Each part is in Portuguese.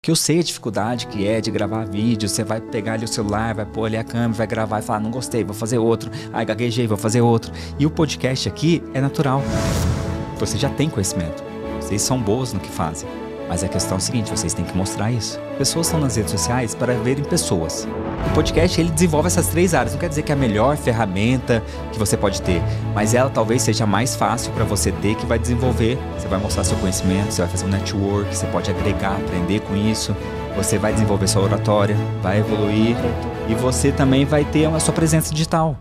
Que eu sei a dificuldade que é de gravar vídeo, você vai pegar ali o celular, vai pôr ali a câmera, vai gravar e falar, não gostei, vou fazer outro, ai gaguejei, vou fazer outro. E o podcast aqui é natural. Você já tem conhecimento, vocês são boas no que fazem. Mas a questão é a seguinte, vocês têm que mostrar isso. Pessoas estão nas redes sociais para verem pessoas. O podcast, ele desenvolve essas 3 áreas. Não quer dizer que é a melhor ferramenta que você pode ter, mas ela talvez seja mais fácil para você ter, que vai desenvolver. Você vai mostrar seu conhecimento, você vai fazer um network, você pode agregar, aprender com isso. Você vai desenvolver sua oratória, vai evoluir e você também vai ter a sua presença digital.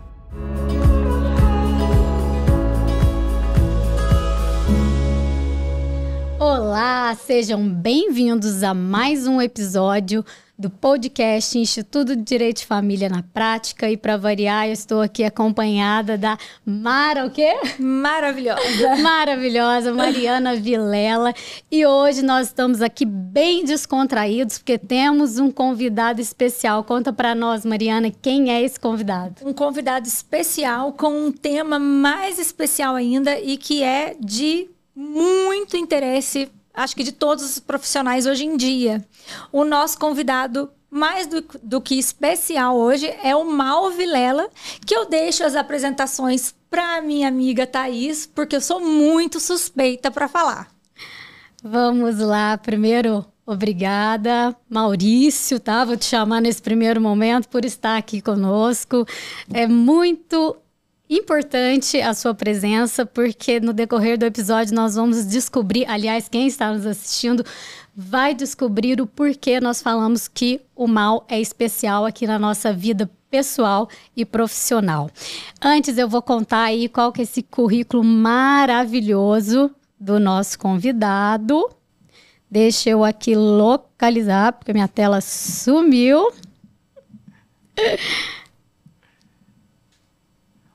Olá, sejam bem-vindos a mais um episódio do podcast Instituto de Direito de Família na Prática. E para variar, eu estou aqui acompanhada da Mara, o quê? Maravilhosa, Mariana Vilela. E hoje nós estamos aqui bem descontraídos, porque temos um convidado especial. Conta para nós, Mariana, quem é esse convidado? Um convidado especial com um tema mais especial ainda e que é de muito interesse, acho que de todos os profissionais hoje em dia. O nosso convidado mais do que especial hoje é o Mal Vilela, que eu deixo as apresentações para minha amiga Thaís, porque eu sou muito suspeita para falar. Vamos lá, primeiro, obrigada, Maurício, tá? Vou te chamar nesse primeiro momento por estar aqui conosco. É muito importante a sua presença, porque no decorrer do episódio nós vamos descobrir, aliás, quem está nos assistindo vai descobrir o porquê nós falamos que o mal é especial aqui na nossa vida pessoal e profissional. Antes eu vou contar aí qual que é esse currículo maravilhoso do nosso convidado. Deixa eu aqui localizar, porque minha tela sumiu.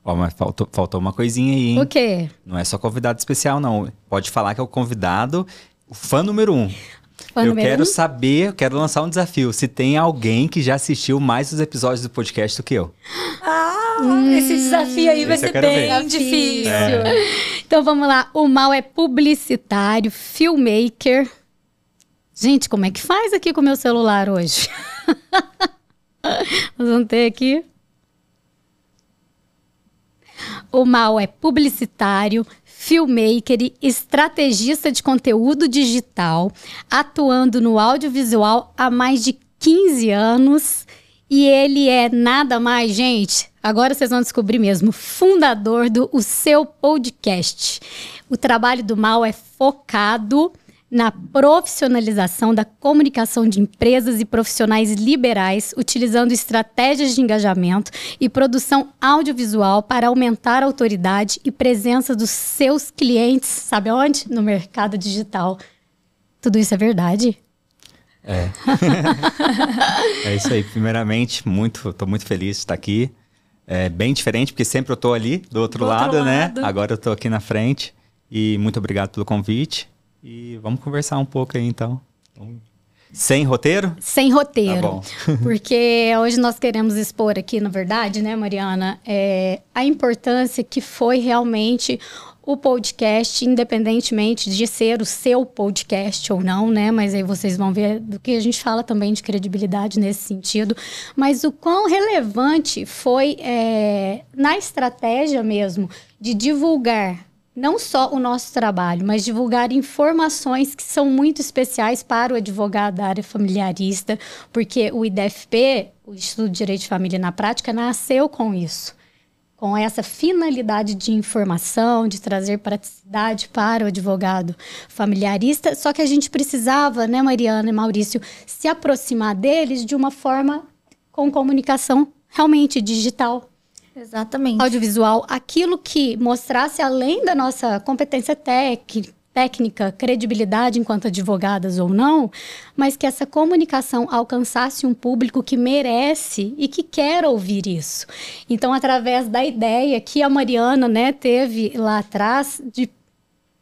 Ó, mas faltou uma coisinha aí, hein? O quê? Não é só convidado especial, não. Pode falar que é o convidado, o fã número 1. Eu quero saber, eu quero lançar um desafio. Se tem alguém que já assistiu mais os episódios do podcast do que eu. Esse desafio aí vai ser bem difícil. Então vamos lá. O Mal é publicitário, filmmaker. Gente, como é que faz aqui com o meu celular hoje? Nós vamos ter aqui. O Mal é publicitário, filmmaker e estrategista de conteúdo digital, atuando no audiovisual há mais de 15 anos. E ele é nada mais, gente, agora vocês vão descobrir mesmo, fundador do O Seu Podcast. O trabalho do Mal é focado na profissionalização da comunicação de empresas e profissionais liberais, utilizando estratégias de engajamento e produção audiovisual para aumentar a autoridade e presença dos seus clientes, sabe onde? No mercado digital. Tudo isso é verdade? É. É isso aí. Primeiramente, tô muito feliz de estar aqui. É bem diferente, porque sempre eu tô ali do outro lado, né? Agora eu tô aqui na frente. E muito obrigado pelo convite. E vamos conversar um pouco aí, então. Sem roteiro? Sem roteiro. Tá bom. Porque hoje nós queremos expor aqui, na verdade, né, Mariana, a importância que foi realmente o podcast, independentemente de ser o seu podcast ou não, né? Mas aí vocês vão ver do que a gente fala também de credibilidade nesse sentido. Mas o quão relevante foi na estratégia mesmo de divulgar não só o nosso trabalho, mas divulgar informações que são muito especiais para o advogado da área familiarista, porque o IDFP, o Instituto de Direito de Família na Prática, nasceu com isso, com essa finalidade de informação, de trazer praticidade para o advogado familiarista, só que a gente precisava, né, Mariana e Maurício, se aproximar deles de uma forma com comunicação realmente digital. Exatamente. Audiovisual, aquilo que mostrasse além da nossa competência técnica, credibilidade enquanto advogadas ou não, mas que essa comunicação alcançasse um público que merece e que quer ouvir isso. Então, através da ideia que a Mariana, né, teve lá atrás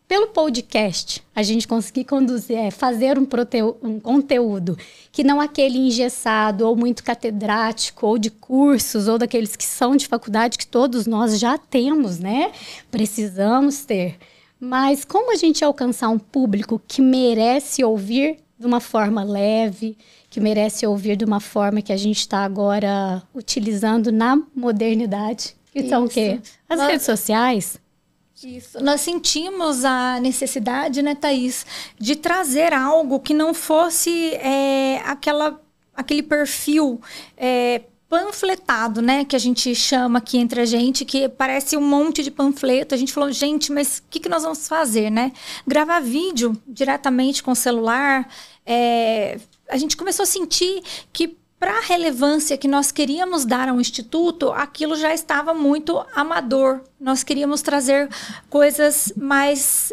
pelo podcast, a gente conseguir fazer um conteúdo que não aquele engessado ou muito catedrático ou de cursos ou daqueles que são de faculdade que todos nós já temos, né? Precisamos ter. Mas como a gente alcançar um público que merece ouvir de uma forma leve, que merece ouvir de uma forma que a gente está agora utilizando na modernidade. Que são o quê? As redes sociais. Isso. Nós sentimos a necessidade, né, Thaís, de trazer algo que não fosse aquele perfil panfletado, né, que a gente chama aqui entre a gente, que parece um monte de panfleto. A gente falou, gente, mas o que nós vamos fazer, né? Gravar vídeo diretamente com o celular. A gente começou a sentir que, para a relevância que nós queríamos dar ao Instituto, aquilo já estava muito amador. Nós queríamos trazer coisas mais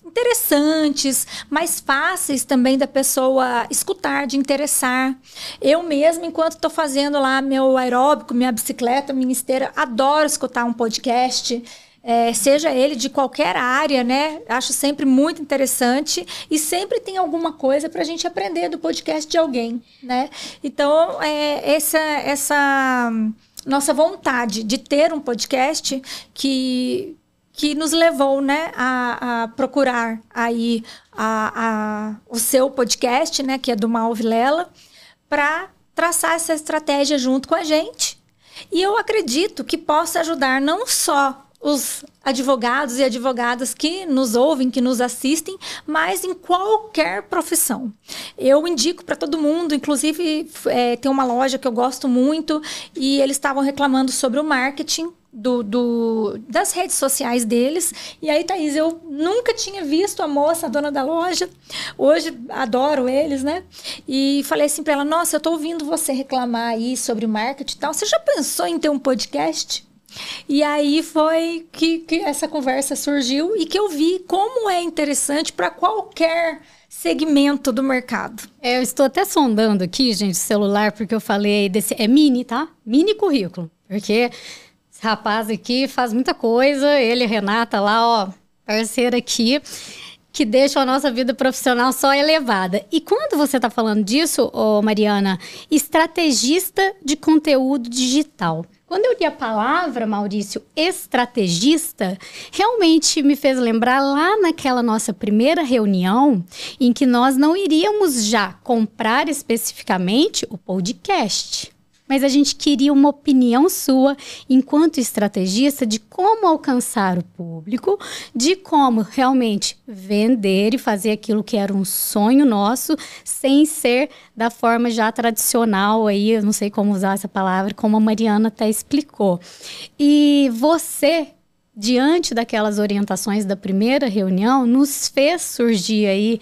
interessantes, mais fáceis também da pessoa escutar, de interessar. Eu mesma, enquanto estou fazendo lá meu aeróbico, minha bicicleta, minha esteira, adoro escutar um podcast. Seja ele de qualquer área, né? Acho sempre muito interessante e sempre tem alguma coisa para a gente aprender do podcast de alguém, né? Então, essa nossa vontade de ter um podcast que nos levou, né, a procurar aí o seu podcast, né, que é do Mal Vilela, para traçar essa estratégia junto com a gente. E eu acredito que possa ajudar não só os advogados e advogadas que nos ouvem, que nos assistem, mas em qualquer profissão. Eu indico para todo mundo, inclusive tem uma loja que eu gosto muito e eles estavam reclamando sobre o marketing das redes sociais deles. E aí, Thaís, eu nunca tinha visto a moça, a dona da loja. Hoje adoro eles, né? E falei assim para ela, nossa, eu tô ouvindo você reclamar aí sobre marketing e tal. Você já pensou em ter um podcast? E aí foi que essa conversa surgiu e que eu vi como é interessante para qualquer segmento do mercado. Eu estou até sondando aqui, gente, o celular, porque eu falei desse... É mini, tá? Mini currículo. Porque esse rapaz aqui faz muita coisa, ele e a Renata lá, ó, parceira aqui, que deixa a nossa vida profissional só elevada. E quando você está falando disso, Mariana, estrategista de conteúdo digital. Quando eu li a palavra, Maurício, estrategista, realmente me fez lembrar lá naquela nossa primeira reunião, em que nós não iríamos já comprar especificamente o podcast. Mas a gente queria uma opinião sua, enquanto estrategista, de como alcançar o público, de como realmente vender e fazer aquilo que era um sonho nosso, sem ser da forma já tradicional, aí, eu não sei como usar essa palavra, como a Mariana até explicou. E você, diante daquelas orientações da primeira reunião, nos fez surgir aí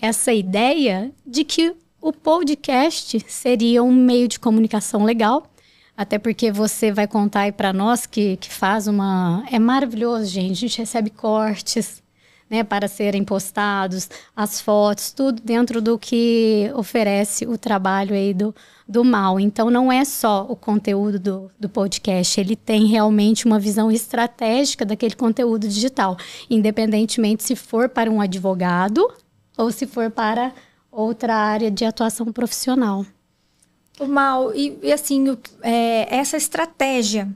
essa ideia de que o podcast seria um meio de comunicação legal, até porque você vai contar aí para nós que faz uma... É maravilhoso, gente. A gente recebe cortes, né, para serem postados, as fotos, tudo dentro do que oferece o trabalho aí do Mal. Então, não é só o conteúdo do podcast, ele tem realmente uma visão estratégica daquele conteúdo digital, independentemente se for para um advogado ou se for para outra área de atuação profissional. O Mal, e assim, essa estratégia,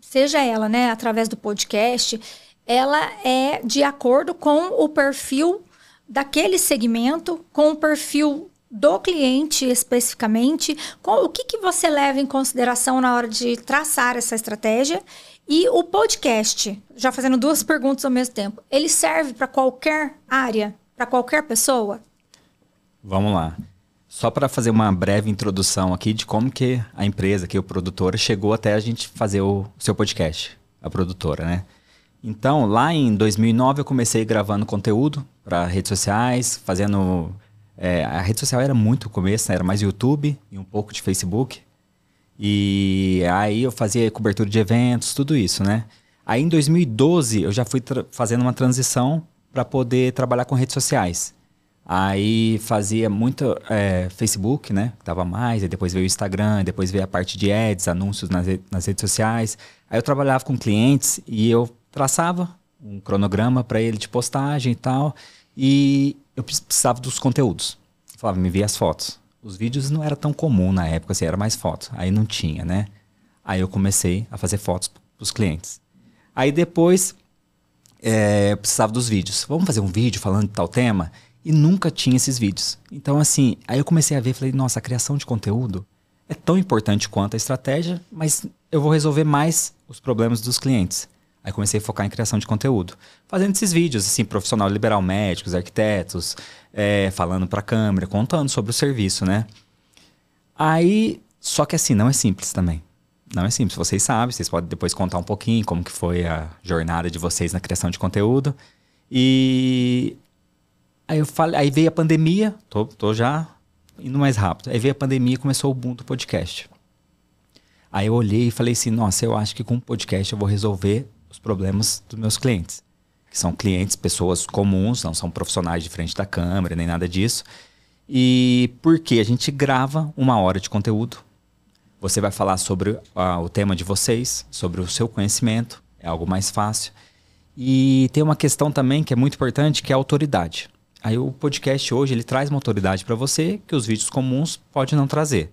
seja ela, né, através do podcast, ela é de acordo com o perfil daquele segmento, com o perfil do cliente especificamente, com o que você leva em consideração na hora de traçar essa estratégia. E o podcast, já fazendo duas perguntas ao mesmo tempo, ele serve para qualquer área, para qualquer pessoa? Vamos lá. Só para fazer uma breve introdução aqui de como que a empresa, que é o produtora, chegou até a gente fazer o seu podcast, a produtora, né? Então, lá em 2009, eu comecei gravando conteúdo para redes sociais, fazendo... a rede social era muito no começo, né? Era mais YouTube e um pouco de Facebook. E aí eu fazia cobertura de eventos, tudo isso, né? Aí em 2012, eu já fui fazendo uma transição para poder trabalhar com redes sociais. Aí fazia muito Facebook, né? Tava mais, aí depois veio o Instagram, depois veio a parte de ads, anúncios nas redes sociais. Aí eu trabalhava com clientes e eu traçava um cronograma para ele de postagem e tal. E eu precisava dos conteúdos. Eu falava, me envia as fotos. Os vídeos não era tão comum na época, assim, era mais fotos. Aí não tinha, né? Aí eu comecei a fazer fotos para os clientes. Aí depois... eu precisava dos vídeos. Vamos fazer um vídeo falando de tal tema? e nunca tinha esses vídeos. Então, assim, aí eu comecei a ver e falei, nossa, a criação de conteúdo é tão importante quanto a estratégia, mas eu vou resolver mais os problemas dos clientes. Aí comecei a focar em criação de conteúdo. Fazendo esses vídeos, assim, profissional liberal, médicos, arquitetos, falando pra câmera, contando sobre o serviço, né? Aí, só que assim, não é simples também. Não é simples, vocês sabem, vocês podem depois contar um pouquinho como que foi a jornada de vocês na criação de conteúdo. E aí eu falei, aí veio a pandemia, tô já indo mais rápido. Aí veio a pandemia e começou o boom do podcast. Aí eu olhei e falei assim, nossa, eu acho que com o podcast eu vou resolver os problemas dos meus clientes. Que são clientes, pessoas comuns, não são profissionais de frente da câmera, nem nada disso. E porque a gente grava 1 hora de conteúdo. Você vai falar sobre o tema de vocês, sobre o seu conhecimento, é algo mais fácil. E tem uma questão também que é muito importante, que é a autoridade. Aí o podcast hoje, ele traz uma autoridade para você que os vídeos comuns podem não trazer.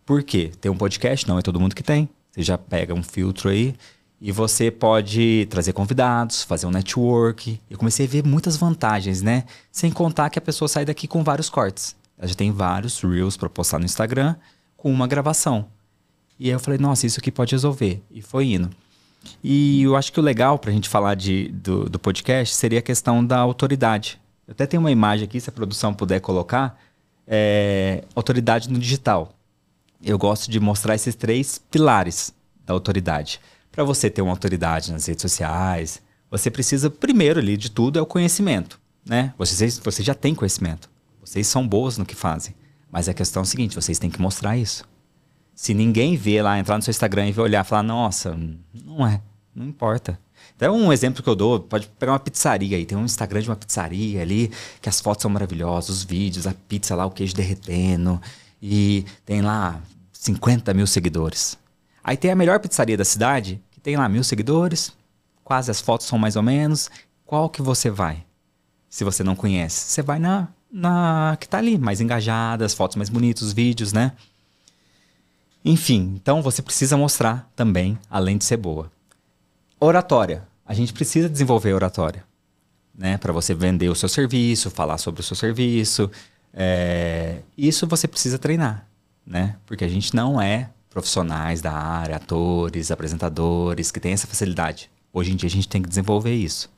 Por quê? Tem um podcast, não é todo mundo que tem. Você já pega um filtro aí e você pode trazer convidados, fazer um network. Eu comecei a ver muitas vantagens, né? Sem contar que a pessoa sai daqui com vários cortes. Ela já tem vários Reels para postar no Instagram com uma gravação. E aí eu falei, nossa, isso aqui pode resolver. E foi indo. E eu acho que o legal pra gente falar do podcast seria a questão da autoridade. Eu até tenho uma imagem aqui, se a produção puder colocar, autoridade no digital. Eu gosto de mostrar esses 3 pilares da autoridade. Para você ter uma autoridade nas redes sociais, você precisa, primeiro ali de tudo, é o conhecimento, né? Você já tem conhecimento. Vocês são boas no que fazem. Mas a questão é a seguinte, vocês têm que mostrar isso. Se ninguém vê lá, entrar no seu Instagram e ver, olhar e falar, nossa, não importa. Então, um exemplo que eu dou, pode pegar uma pizzaria aí, tem um Instagram de uma pizzaria ali, que as fotos são maravilosas, os vídeos, a pizza lá, o queijo derretendo, e tem lá 50 mil seguidores. Aí tem a melhor pizzaria da cidade, que tem lá 1.000 seguidores, quase as fotos são mais ou menos. Qual que você vai? Se você não conhece, você vai na que tá ali, mais engajada, as fotos mais bonitas, os vídeos, né? Enfim, então você precisa mostrar também, além de ser boa. Oratória. A gente precisa desenvolver oratória, né? Para você vender o seu serviço, falar sobre o seu serviço. Isso você precisa treinar, né? Porque a gente não é profissionais da área, atores, apresentadores, que tem essa facilidade. Hoje em dia a gente tem que desenvolver isso.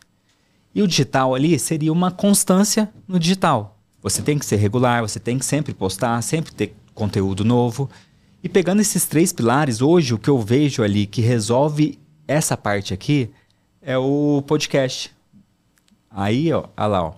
E o digital ali seria uma constância no digital. Você tem que ser regular, você tem que sempre postar, sempre ter conteúdo novo. E pegando esses 3 pilares, hoje o que eu vejo ali que resolve essa parte aqui é o podcast. Aí, ó, olha lá, ó.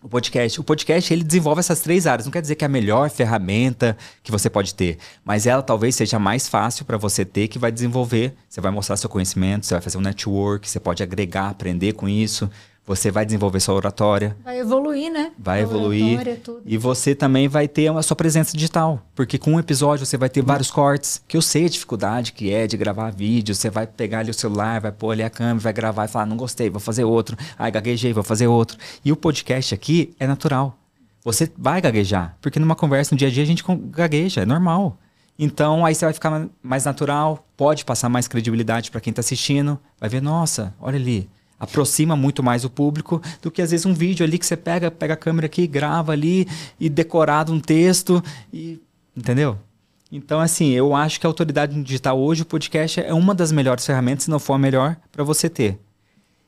O podcast, ele desenvolve essas 3 áreas. Não quer dizer que é a melhor ferramenta que você pode ter, mas ela talvez seja mais fácil para você ter, que vai desenvolver. Você vai mostrar seu conhecimento, você vai fazer um network, você pode agregar, aprender com isso. Você vai desenvolver sua oratória. Vai evoluir, né? Vai evoluir. Tudo. E você também vai ter a sua presença digital. Porque com um episódio você vai ter vários cortes. Que eu sei a dificuldade que é de gravar vídeo. Você vai pegar ali o celular, vai pôr ali a câmera, vai gravar e falar, não gostei, vou fazer outro. Ai, gaguejei, vou fazer outro. E o podcast aqui é natural. Você vai gaguejar. Porque numa conversa no dia a dia a gente gagueja, é normal. Então aí você vai ficar mais natural. Pode passar mais credibilidade para quem está assistindo. Vai ver, nossa, olha ali. Aproxima muito mais o público do que às vezes um vídeo ali que você pega a câmera aqui, grava ali e decorado um texto, entendeu? Então assim, eu acho que a autoridade no digital hoje, o podcast é uma das melhores ferramentas, se não for a melhor, para você ter.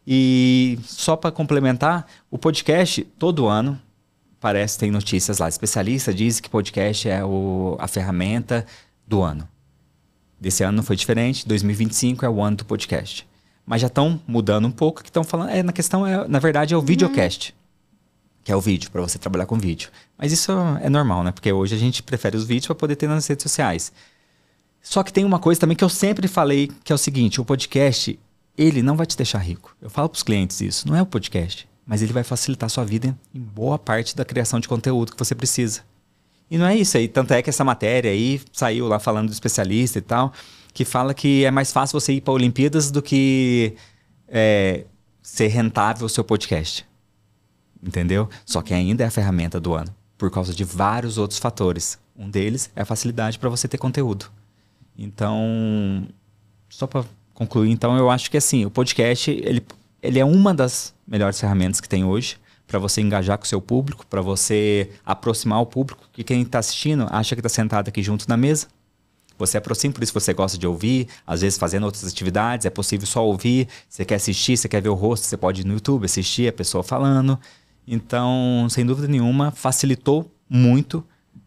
E só para complementar, o podcast todo ano, parece, tem notícias lá, especialista diz que podcast é a ferramenta do ano. Desse ano não foi diferente, 2025 é o ano do podcast. Mas já estão mudando um pouco, que estão falando... na verdade, é o videocast. Que é o vídeo, para você trabalhar com vídeo. Mas isso é normal, né? Porque hoje a gente prefere os vídeos para poder ter nas redes sociais. Só que tem uma coisa também que eu sempre falei, que é o seguinte, o podcast, ele não vai te deixar rico. Eu falo para os clientes isso, não é o podcast. Mas ele vai facilitar a sua vida em boa parte da criação de conteúdo que você precisa. E não é isso aí. Tanto é que essa matéria aí saiu lá falando do especialista e tal... que fala que é mais fácil você ir para Olimpíadas do que ser rentável o seu podcast. Entendeu? Só que ainda é a ferramenta do ano, por causa de vários outros fatores. Um deles é a facilidade para você ter conteúdo. Então, só para concluir, então, eu acho que assim, o podcast ele é uma das melhores ferramentas que tem hoje para você engajar com o seu público, para você aproximar o público, que quem está assistindo acha que está sentado aqui junto na mesa. Você aproxima, por isso você gosta de ouvir, às vezes fazendo outras atividades, é possível só ouvir, você quer assistir, você quer ver o rosto, você pode ir no YouTube assistir a pessoa falando. Então, sem dúvida nenhuma, facilitou muito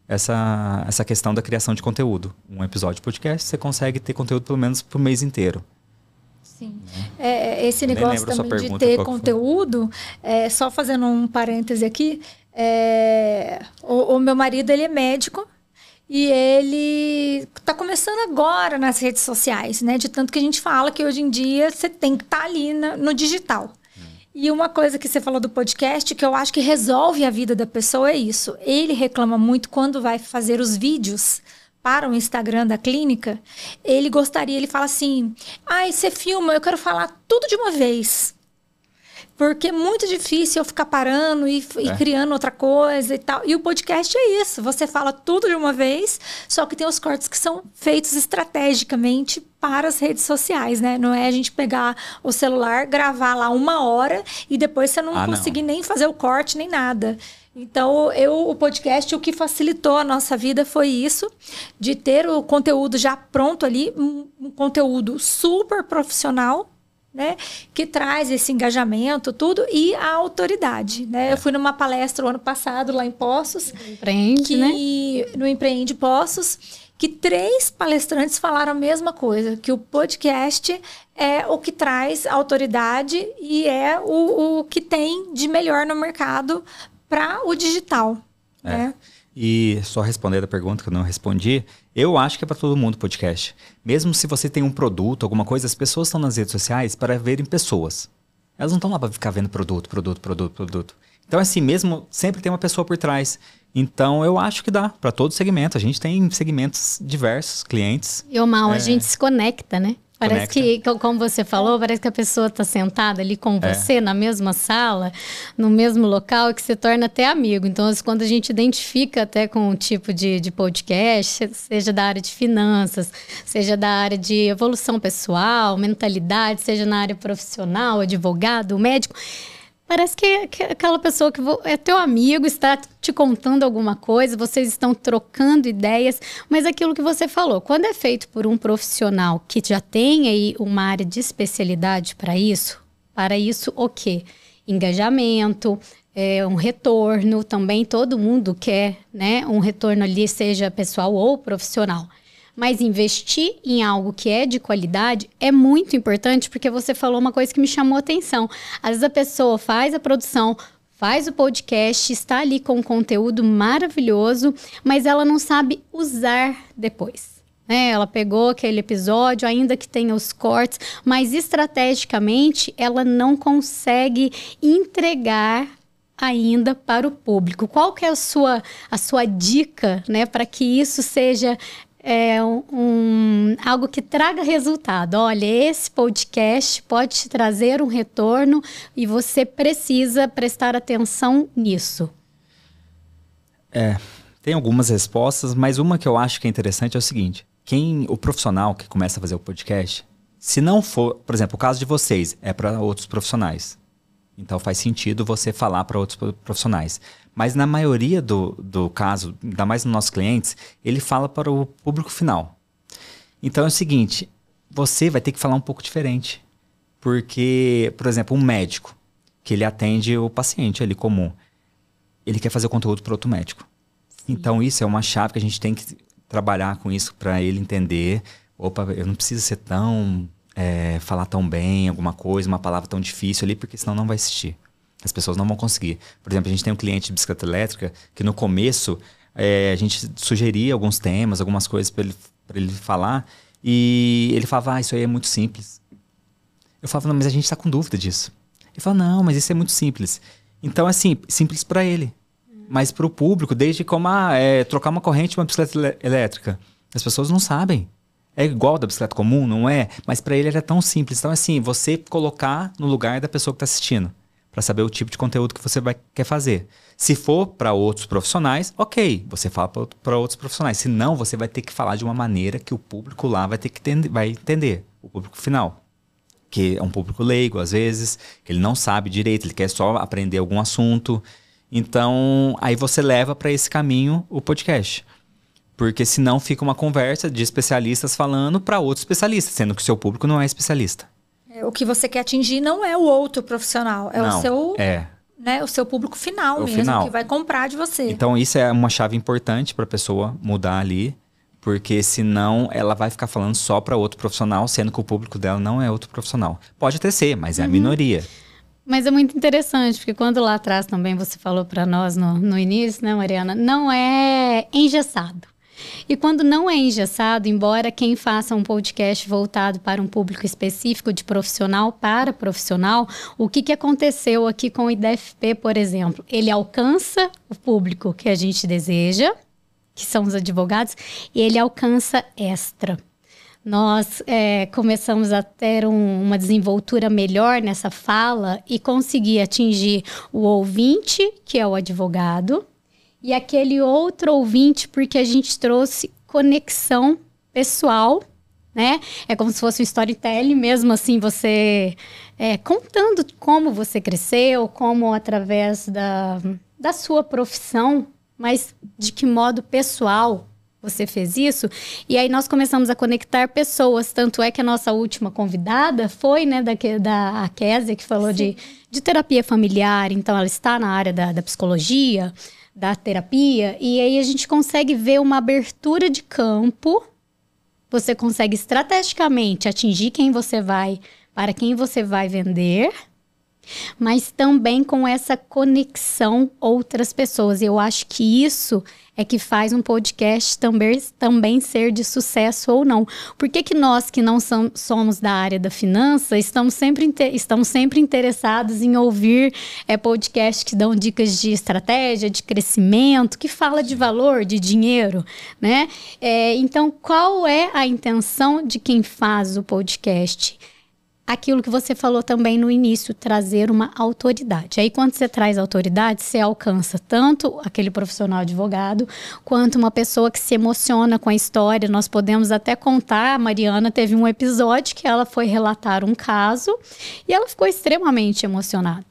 essa questão da criação de conteúdo. Um episódio de podcast, você consegue ter conteúdo pelo menos pro mês inteiro. Sim. Esse negócio também de ter conteúdo, só fazendo um parêntese aqui, o meu marido, ele é médico e ele está começando agora nas redes sociais, né? De tanto que a gente fala que hoje em dia você tem que estar ali no digital. E uma coisa que você falou do podcast, que eu acho que resolve a vida da pessoa, é isso. Ele reclama muito quando vai fazer os vídeos para o Instagram da clínica. Ele fala assim, você filma, eu quero falar tudo de uma vez. Porque é muito difícil eu ficar parando e criando outra coisa e tal. E o podcast é isso. Você fala tudo de uma vez, só que tem os cortes que são feitos estrategicamente para as redes sociais, né? Não é a gente pegar o celular, gravar lá 1 hora e depois você não conseguir nem fazer o corte, nem nada. Então, o podcast, o que facilitou a nossa vida foi isso, de ter o conteúdo já pronto ali, um conteúdo super profissional, né, que traz esse engajamento, tudo, e a autoridade, né? Eu fui numa palestra o ano passado lá em Poços, no Empreende Poços, que 3 palestrantes falaram a mesma coisa, que o podcast é o que traz autoridade e é o que tem de melhor no mercado para o digital, né? E só respondendo a pergunta que eu não respondi, eu acho que é para todo mundo podcast. Mesmo se você tem um produto, alguma coisa, as pessoas estão nas redes sociais para verem pessoas. Elas não estão lá para ficar vendo produto. Então, assim, mesmo sempre tem uma pessoa por trás. Então, eu acho que dá para todo segmento. A gente tem segmentos diversos, clientes. E o mal, a gente se conecta, né? Parece que, como você falou, parece que a pessoa está sentada ali com você na mesma sala, no mesmo local, que se torna até amigo. Então, quando a gente identifica até com um tipo de podcast, seja da área de finanças, seja da área de evolução pessoal, mentalidade, seja na área profissional, advogado, médico, parece que aquela pessoa que é teu amigo, está te contando alguma coisa, vocês estão trocando ideias, mas aquilo que você falou, quando é feito por um profissional que já tem aí uma área de especialidade para isso o quê? Engajamento, um retorno, também todo mundo quer, né? Um retorno ali, seja pessoal ou profissional. Mas investir em algo que é de qualidade é muito importante, porque você falou uma coisa que me chamou a atenção. Às vezes a pessoa faz a produção, faz o podcast, está ali com um conteúdo maravilhoso, mas ela não sabe usar depois. Ela pegou aquele episódio, ainda que tenha os cortes, mas estrategicamente ela não consegue entregar ainda para o público. Qual que é a sua dica, né, para que isso seja algo que traga resultado? Olha, esse podcast pode te trazer um retorno e você precisa prestar atenção nisso. Tem algumas respostas, mas uma que eu acho que é interessante é o seguinte: o profissional que começa a fazer o podcast, se não for, por exemplo, o caso de vocês é para outros profissionais, então faz sentido você falar para outros profissionais. Mas na maioria do caso, ainda mais nos nossos clientes, ele fala para o público final. Então é o seguinte, você vai ter que falar um pouco diferente. Porque, por exemplo, um médico, que ele atende o paciente ali comum, ele quer fazer o conteúdo para outro médico. Sim. Então isso é uma chave que a gente tem que trabalhar com isso para ele entender. Opa, eu não preciso ser falar tão bem alguma coisa, uma palavra tão difícil ali, porque senão não vai assistir. As pessoas não vão conseguir. Por exemplo, a gente tem um cliente de bicicleta elétrica que no começo a gente sugeria alguns temas, algumas coisas para ele falar, e ele falava, isso aí é muito simples. Eu falava, não, mas a gente está com dúvida disso. Ele falava, não, mas isso é muito simples. Então, assim, simples para ele. Mas para o público, desde como trocar uma corrente de uma bicicleta elétrica. As pessoas não sabem. É igual da bicicleta comum, não é? Mas para ele era tão simples. Então, assim, você colocar no lugar da pessoa que está assistindo, para saber o tipo de conteúdo que você quer fazer. Se for para outros profissionais, ok, você fala para outros profissionais. Se não, você vai ter que falar de uma maneira que o público lá vai entender, o público final. que é um público leigo, às vezes, que ele não sabe direito, ele quer só aprender algum assunto. Então, aí você leva para esse caminho o podcast. Porque senão fica uma conversa de especialistas falando para outros especialistas, sendo que o seu público não é especialista. O que você quer atingir não é o outro profissional, é o seu... Né, o seu público final mesmo, que vai comprar de você. Então, isso é uma chave importante para a pessoa mudar ali, porque senão ela vai ficar falando só para outro profissional, sendo que o público dela não é outro profissional. Pode até ser, mas é a minoria. Mas é muito interessante, porque quando lá atrás também você falou para nós no início, né, Mariana, não é engessado. E quando não é engessado, embora quem faça um podcast voltado para um público específico de profissional para profissional, o que aconteceu aqui com o IDFP, por exemplo? Ele alcança o público que a gente deseja, que são os advogados, e ele alcança extra. Nós começamos a ter uma desenvoltura melhor nessa fala e conseguir atingir o ouvinte, que é o advogado, e aquele outro ouvinte, porque a gente trouxe conexão pessoal, né? É como se fosse um storytelling, mesmo assim, você contando como você cresceu, como através da sua profissão, mas de que modo pessoal você fez isso. E aí nós começamos a conectar pessoas, tanto é que a nossa última convidada foi, né, da Kézia, que falou de terapia familiar, então ela está na área da psicologia, da terapia, e aí a gente consegue ver uma abertura de campo, você consegue estrategicamente atingir para quem você vai vender, mas também com essa conexão outras pessoas. Eu acho que isso é que faz um podcast também ser de sucesso ou não. Por que nós que não somos da área da finança estamos sempre interessados em ouvir podcasts que dão dicas de estratégia, de crescimento, que fala de valor, de dinheiro, né? Então, qual é a intenção de quem faz o podcast? Aquilo que você falou também no início, trazer uma autoridade. Aí, quando você traz autoridade, você alcança tanto aquele profissional advogado, quanto uma pessoa que se emociona com a história. Nós podemos até contar, a Mariana teve um episódio que ela foi relatar um caso e ela ficou extremamente emocionada.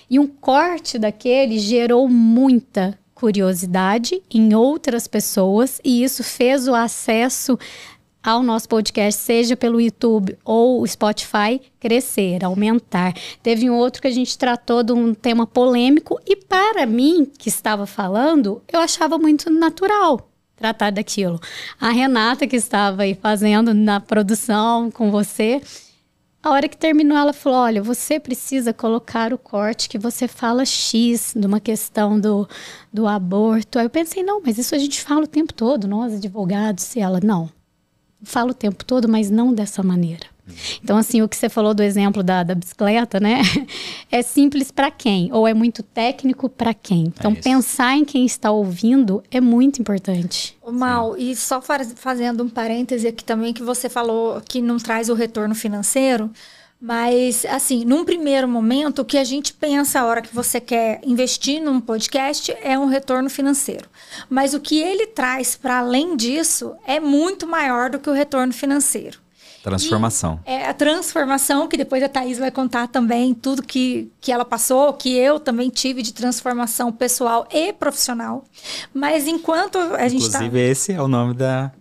E um corte daquele gerou muita curiosidade em outras pessoas e isso fez o acesso ao nosso podcast, seja pelo YouTube ou o Spotify, crescer, aumentar. Teve um outro que a gente tratou de um tema polêmico e para mim, que estava falando, eu achava muito natural tratar daquilo. A Renata, que estava aí fazendo na produção com você, a hora que terminou, ela falou, olha, você precisa colocar o corte que você fala X de uma questão do aborto. Aí eu pensei, não, mas isso a gente fala o tempo todo, nós advogados. E ela, não. Falo o tempo todo, mas não dessa maneira. Então, assim, o que você falou do exemplo da bicicleta, né? É simples para quem? Ou é muito técnico para quem? Então, pensar em quem está ouvindo é muito importante. Mal, e só fazendo um parêntese aqui também, que você falou que não traz o retorno financeiro, mas, assim, num primeiro momento, o que a gente pensa a hora que você quer investir num podcast é um retorno financeiro. Mas o que ele traz para além disso é muito maior do que o retorno financeiro. Transformação. E é a transformação, que depois a Thaís vai contar também, tudo que ela passou, que eu também tive de transformação pessoal e profissional. Mas enquanto a gente está... Inclusive, esse é o nome da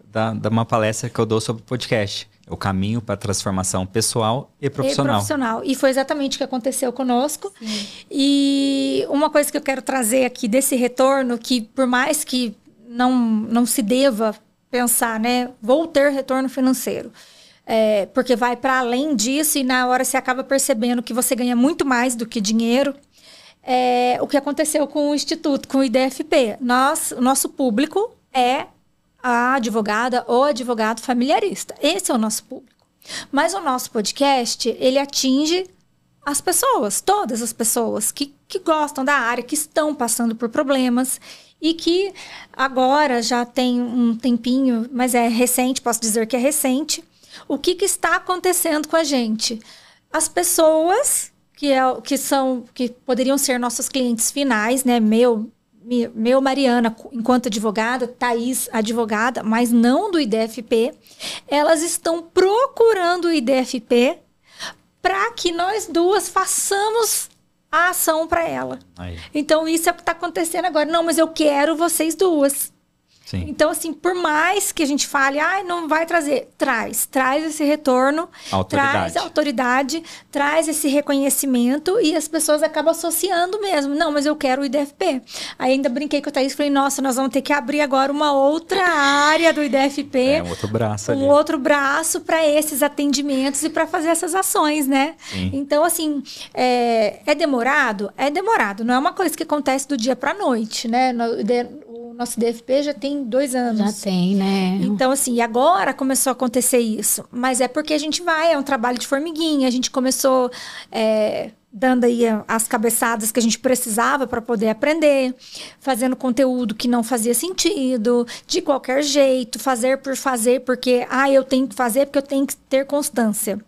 uma palestra que eu dou sobre podcast. O caminho para a transformação pessoal e profissional. E foi exatamente o que aconteceu conosco. Sim. E uma coisa que eu quero trazer aqui desse retorno, que por mais que não se deva pensar, né? Vou ter retorno financeiro. Porque vai para além disso e na hora você acaba percebendo que você ganha muito mais do que dinheiro. O que aconteceu com o Instituto, com o IDFP. O nosso público é a advogada ou advogado familiarista. Esse é o nosso público. Mas o nosso podcast, ele atinge as pessoas, todas as pessoas que gostam da área, que estão passando por problemas e que agora já tem um tempinho, mas é recente, posso dizer que é recente. O que está acontecendo com a gente? As pessoas que poderiam ser nossos clientes finais, né? Mariana, enquanto advogada, Thaís, advogada, mas não do IDFP, elas estão procurando o IDFP para que nós duas façamos a ação para ela. Aí. Então, isso é o que está acontecendo agora. Não, mas eu quero vocês duas. Sim. Então, assim, por mais que a gente fale, não vai trazer, traz esse retorno, traz a autoridade, traz esse reconhecimento e as pessoas acabam associando mesmo. Não, mas eu quero o IDFP. Aí ainda brinquei com a Thaís e falei, nossa, nós vamos ter que abrir agora uma outra área do IDFP. Um outro braço ali. Um outro braço para esses atendimentos e para fazer essas ações, né? Sim. Então, assim, é demorado? É demorado. Não é uma coisa que acontece do dia para a noite, né? O nosso IDFP já tem 2 anos. Já tem, né? Então, assim, agora começou a acontecer isso. Mas é porque a gente é um trabalho de formiguinha. A gente começou dando aí as cabeçadas que a gente precisava para poder aprender, fazendo conteúdo que não fazia sentido, de qualquer jeito, fazer por fazer, porque, eu tenho que fazer porque eu tenho que ter constância.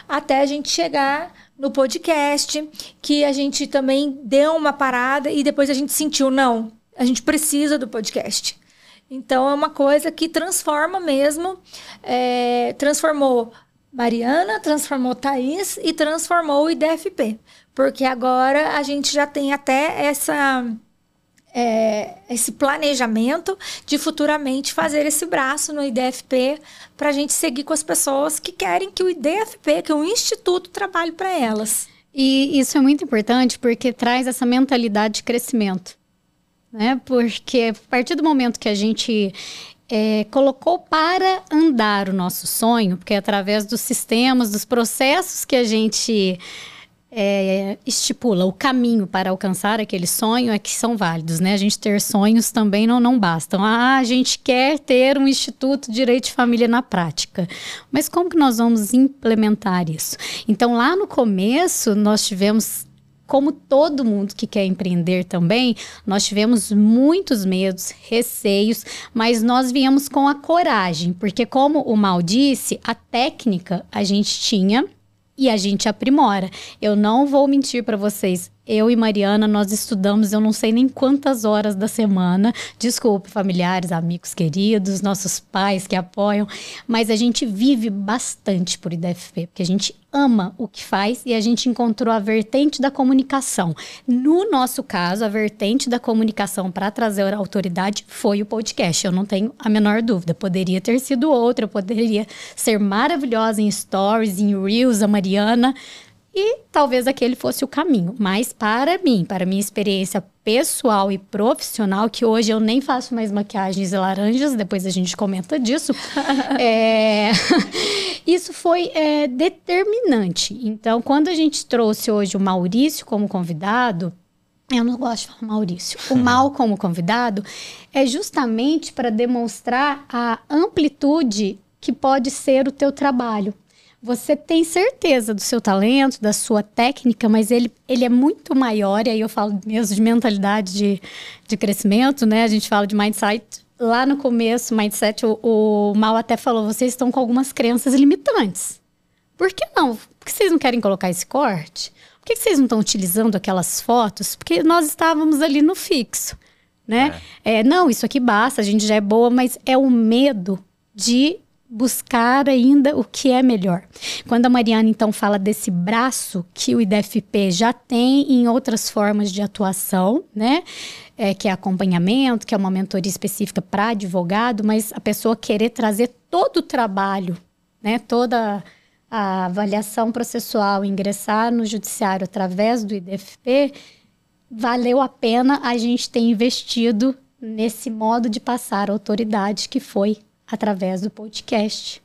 Até a gente chegar no podcast, que a gente também deu uma parada e depois a gente sentiu, não, a gente precisa do podcast. Então, é uma coisa que transforma mesmo, transformou Mariana, transformou Thaís e transformou o IDFP. Porque agora a gente já tem até esse planejamento de futuramente fazer esse braço no IDFP para a gente seguir com as pessoas que querem que o IDFP, que o Instituto, trabalhe para elas. E isso é muito importante porque traz essa mentalidade de crescimento. Né? Porque a partir do momento que a gente colocou para andar o nosso sonho, porque através dos sistemas, dos processos que a gente estipula, o caminho para alcançar aquele sonho é que são válidos, né? A gente ter sonhos também não bastam. A gente quer ter um Instituto de Direito de Família na prática. Mas como que nós vamos implementar isso? Então, lá no começo, nós tivemos... Como todo mundo que quer empreender também, nós tivemos muitos medos, receios, mas nós viemos com a coragem, porque como o Mal disse, a técnica a gente tinha e a gente aprimora. Eu não vou mentir para vocês, eu e Mariana, nós estudamos, eu não sei nem quantas horas da semana, desculpe, familiares, amigos queridos, nossos pais que apoiam, mas a gente vive bastante por IDFP, porque a gente ama o que faz e a gente encontrou a vertente da comunicação. No nosso caso, a vertente da comunicação para trazer a autoridade foi o podcast, eu não tenho a menor dúvida. Poderia ter sido outra, eu poderia ser maravilhosa em stories, em reels, a Mariana, e talvez aquele fosse o caminho. Mas para mim, para minha experiência pessoal e profissional, que hoje eu nem faço mais maquiagens e laranjas, depois a gente comenta disso, isso foi determinante. Então, quando a gente trouxe hoje o Maurício como convidado, eu não gosto de falar Maurício, o Mal como convidado, é justamente para demonstrar a amplitude que pode ser o teu trabalho. Você tem certeza do seu talento, da sua técnica, mas ele é muito maior, e aí eu falo mesmo de mentalidade de crescimento, né? A gente fala de mindset. Lá no começo, mindset, o Mal até falou, vocês estão com algumas crenças limitantes. Por que não? Por que vocês não querem colocar esse corte? Por que vocês não estão utilizando aquelas fotos? Porque nós estávamos ali no fixo, né? Não, isso aqui basta, a gente já é boa, mas é o medo de buscar ainda o que é melhor. Quando a Mariana, então, fala desse braço que o IDFP já tem em outras formas de atuação, né? Que é acompanhamento, que é uma mentoria específica para advogado, mas a pessoa querer trazer todo o trabalho, né? Toda a avaliação processual, ingressar no judiciário através do IDFP, valeu a pena a gente ter investido nesse modo de passar a autoridade que foi através do podcast.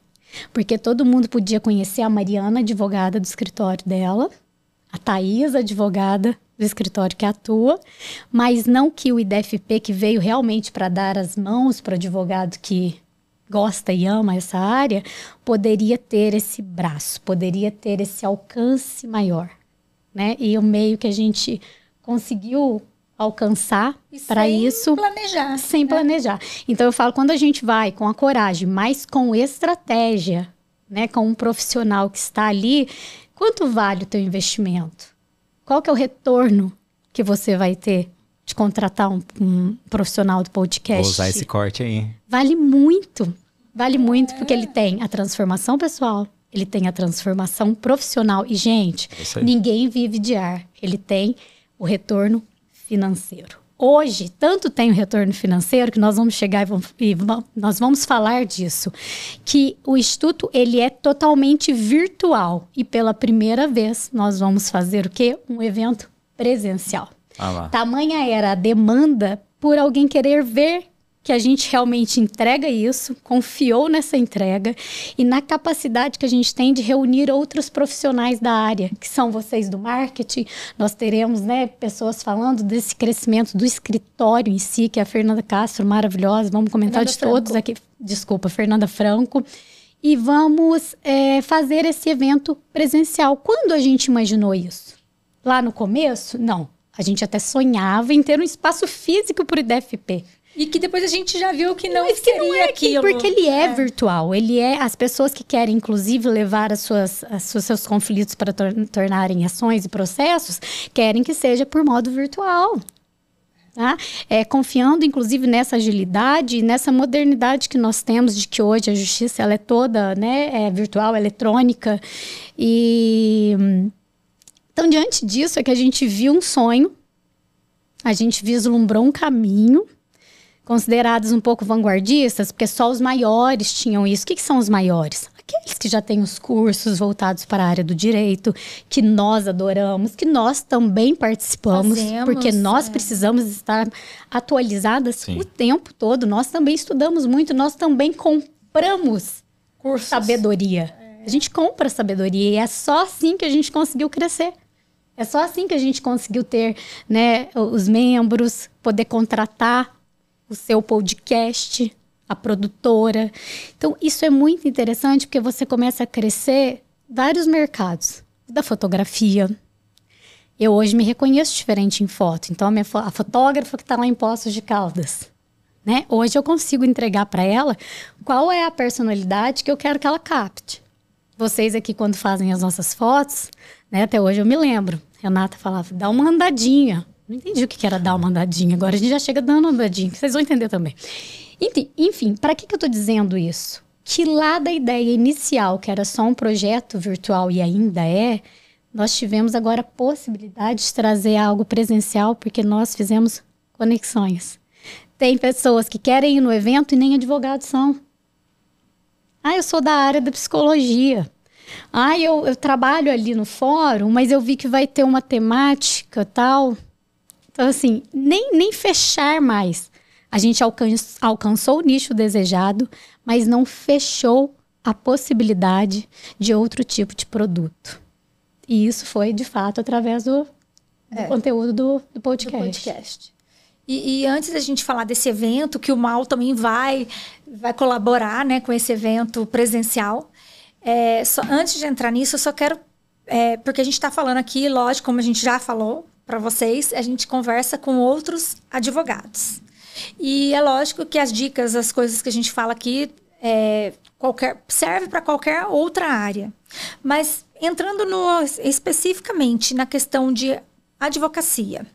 Porque todo mundo podia conhecer a Mariana, advogada do escritório dela, a Thaís, advogada do escritório que atua, mas não que o IDFP, que veio realmente para dar as mãos para o advogado que gosta e ama essa área, poderia ter esse braço, poderia ter esse alcance maior, né? E o meio que a gente conseguiu alcançar para isso sem planejar. Então eu falo, quando a gente vai com a coragem, mas com estratégia, né, com um profissional que está ali, quanto vale o teu investimento? Qual que é o retorno que você vai ter de contratar um profissional do podcast? Vou usar esse corte aí. Vale muito porque ele tem a transformação pessoal, ele tem a transformação profissional. E, gente, ninguém vive de ar. Ele tem o retorno financeiro. Hoje, tanto tem o retorno financeiro que nós vamos chegar e nós vamos falar disso, que o Instituto ele é totalmente virtual e pela primeira vez nós vamos fazer o quê? Um evento presencial. Tamanha era a demanda por alguém querer ver que a gente realmente entrega isso, confiou nessa entrega e na capacidade que a gente tem de reunir outros profissionais da área, que são vocês do marketing. Nós teremos, né, pessoas falando desse crescimento do escritório em si, que é a Fernanda Castro, maravilhosa. Vamos comentar de todos aqui. Desculpa, Fernanda Franco. E vamos fazer esse evento presencial. Quando a gente imaginou isso? Lá no começo? Não. A gente até sonhava em ter um espaço físico para o IDFP. E que depois a gente já viu que não seria aquilo. Porque ele é virtual. Ele é as pessoas que querem, inclusive, levar seus conflitos para tornarem ações e processos, querem que seja por modo virtual. Tá? Confiando, inclusive, nessa agilidade e nessa modernidade que nós temos, de que hoje a justiça ela é toda, né, virtual, eletrônica. Então, diante disso, é que a gente viu um sonho, a gente vislumbrou um caminho, considerados um pouco vanguardistas, porque só os maiores tinham isso. O que são os maiores? Aqueles que já têm os cursos voltados para a área do direito, que nós adoramos, que nós também participamos, porque nós precisamos estar atualizadas o tempo todo. Nós também estudamos muito, nós também compramos sabedoria. A gente compra sabedoria e é só assim que a gente conseguiu crescer. É só assim que a gente conseguiu ter, né, os membros, poder contratar o seu podcast, a produtora. Então, isso é muito interessante porque você começa a crescer vários mercados. Da fotografia. Eu hoje me reconheço diferente em foto. Então, a fotógrafa que está lá em Poços de Caldas, né? Hoje eu consigo entregar para ela qual é a personalidade que eu quero que ela capte. Vocês aqui, quando fazem as nossas fotos, né? Até hoje eu me lembro. Renata falava, dá uma andadinha. Não entendi o que era dar uma andadinha. Agora a gente já chega dando uma andadinha, que vocês vão entender também. Enfim, para que eu estou dizendo isso? Que lá da ideia inicial, que era só um projeto virtual e ainda nós tivemos agora a possibilidade de trazer algo presencial, porque nós fizemos conexões. Tem pessoas que querem ir no evento e nem advogados são. Eu sou da área da psicologia. Eu trabalho ali no fórum, mas eu vi que vai ter uma temática tal. Então, assim, nem fechar mais. A gente alcançou o nicho desejado, mas não fechou a possibilidade de outro tipo de produto. E isso foi, de fato, através do conteúdo do podcast. E antes da gente falar desse evento, que o Mal também vai colaborar, né, com esse evento presencial, antes de entrar nisso, eu só quero... porque a gente está falando aqui, lógico, como a gente já falou para vocês, a gente conversa com outros advogados. E é lógico que as dicas, as coisas que a gente fala aqui, serve para qualquer outra área. Mas entrando especificamente na questão de advocacia,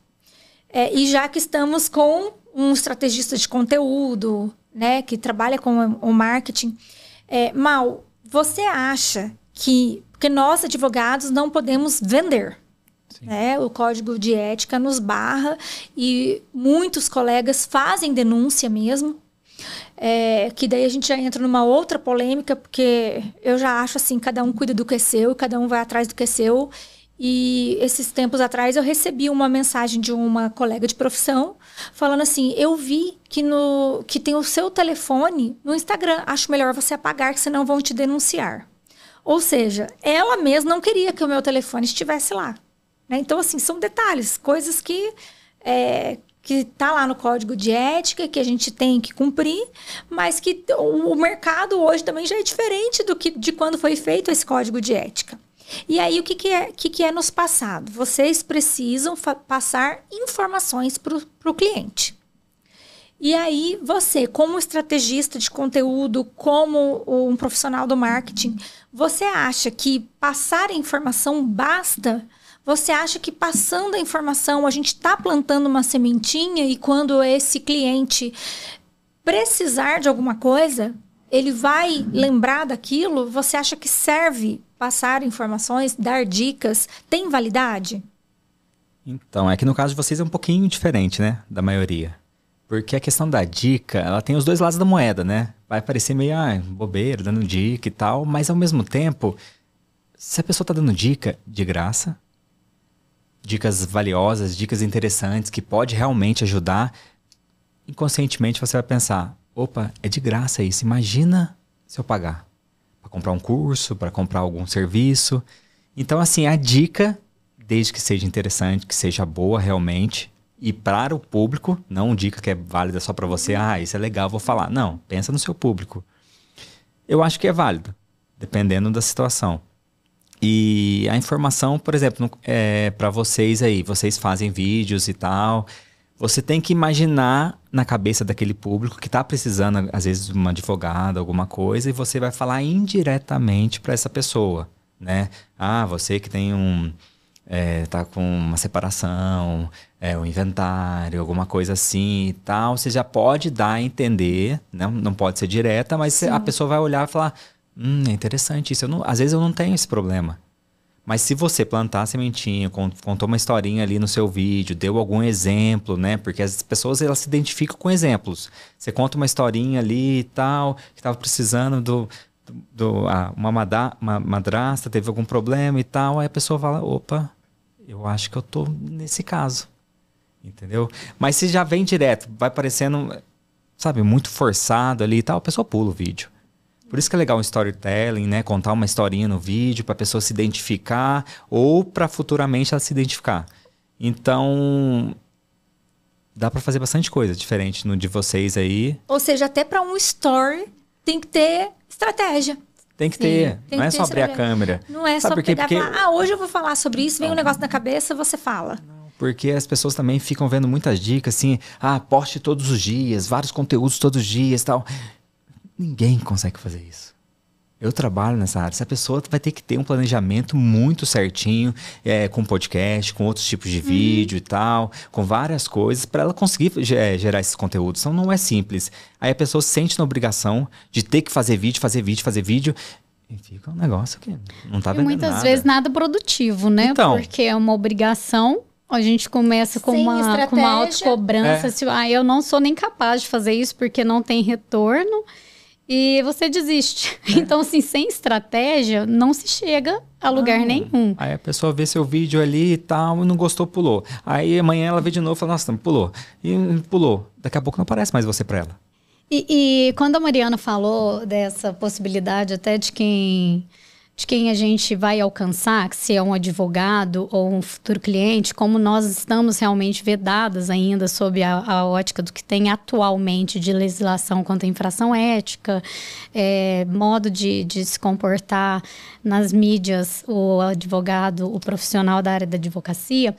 e já que estamos com um estrategista de conteúdo, né, que trabalha com o marketing, Mal, você acha que... Porque nós, advogados, não podemos vender. O Código de Ética nos barra e muitos colegas fazem denúncia mesmo, que daí a gente já entra numa outra polêmica, porque eu já acho assim, cada um cuida do que é seu, cada um vai atrás do que é seu. E esses tempos atrás eu recebi uma mensagem de uma colega de profissão falando assim, eu vi que tem o seu telefone no Instagram, acho melhor você apagar, que senão vão te denunciar. Ou seja, ela mesma não queria que o meu telefone estivesse lá. Então, assim, são detalhes, coisas que tá lá no Código de Ética, que a gente tem que cumprir, mas que o mercado hoje também já é diferente de quando foi feito esse Código de Ética. E aí, o que é nos passado? Vocês precisam passar informações para o cliente. E aí, você, como estrategista de conteúdo, como um profissional do marketing, você acha que passar a informação basta? Você acha que passando a informação a gente está plantando uma sementinha e quando esse cliente precisar de alguma coisa, ele vai lembrar daquilo? Você acha que serve passar informações, dar dicas? Tem validade? Então, é que no caso de vocês é um pouquinho diferente, né? Da maioria. Porque a questão da dica, ela tem os dois lados da moeda, né? Vai parecer meio bobeira, dando dica e tal, mas ao mesmo tempo, se a pessoa tá dando dica de graça, dicas valiosas, dicas interessantes, que pode realmente ajudar, inconscientemente você vai pensar, opa, é de graça isso, imagina se eu pagar. Para comprar um curso, para comprar algum serviço. Então, assim, a dica, desde que seja interessante, que seja boa realmente, e para o público, não dica que é válida só para você, isso é legal, vou falar. Não, pensa no seu público. Eu acho que é válido, dependendo da situação. E a informação, por exemplo, para vocês aí, vocês fazem vídeos e tal, você tem que imaginar na cabeça daquele público que está precisando, às vezes, de uma advogada, alguma coisa, e você vai falar indiretamente para essa pessoa, né? Você que tem tá com uma separação, um inventário, alguma coisa assim e tal, você já pode dar a entender, não pode ser direta, mas a pessoa vai olhar e falar, é interessante isso, às vezes eu não tenho esse problema. Mas se você plantar a sementinha, contou uma historinha ali no seu vídeo, deu algum exemplo, né? Porque as pessoas, elas se identificam com exemplos. Você conta uma historinha ali e tal, que estava precisando uma madrasta, teve algum problema e tal, aí a pessoa fala, opa, eu acho que eu tô nesse caso. Entendeu? Mas se já vem direto, vai parecendo, sabe, muito forçado ali e tal, a pessoa pula o vídeo. Por isso que é legal um storytelling, né? Contar uma historinha no vídeo para a pessoa se identificar ou para futuramente ela se identificar. Então, dá para fazer bastante coisa diferente no de vocês aí. Ou seja, até para um story tem que ter estratégia. Tem que ter. Não é só abrir a câmera. Não é só pegar e falar, hoje eu vou falar sobre isso, vem um negócio na cabeça, você fala. Porque as pessoas também ficam vendo muitas dicas assim, poste todos os dias, vários conteúdos todos os dias e tal. Ninguém consegue fazer isso. Eu trabalho nessa área. Essa pessoa vai ter que ter um planejamento muito certinho, com podcast, com outros tipos de vídeo e tal, com várias coisas, para ela conseguir gerar esses conteúdos. Então não é simples. Aí a pessoa se sente na obrigação de ter que fazer vídeo, e fica um negócio que não tá vendendo nada. E muitas vezes nada produtivo, né? Então, porque é uma obrigação. A gente começa com uma autocobrança. Eu não sou nem capaz de fazer isso porque não tem retorno. E você desiste. Então, assim, sem estratégia, não se chega a lugar nenhum. Aí a pessoa vê seu vídeo ali e tal, e não gostou, pulou. Aí amanhã ela vê de novo e fala, nossa, pulou. E pulou. Daqui a pouco não aparece mais você pra ela. E quando a Mariana falou dessa possibilidade até de quem a gente vai alcançar, se é um advogado ou um futuro cliente, como nós estamos realmente vedadas ainda sob a ótica do que tem atualmente de legislação contra a infração ética, modo de se comportar nas mídias, o advogado, o profissional da área da advocacia,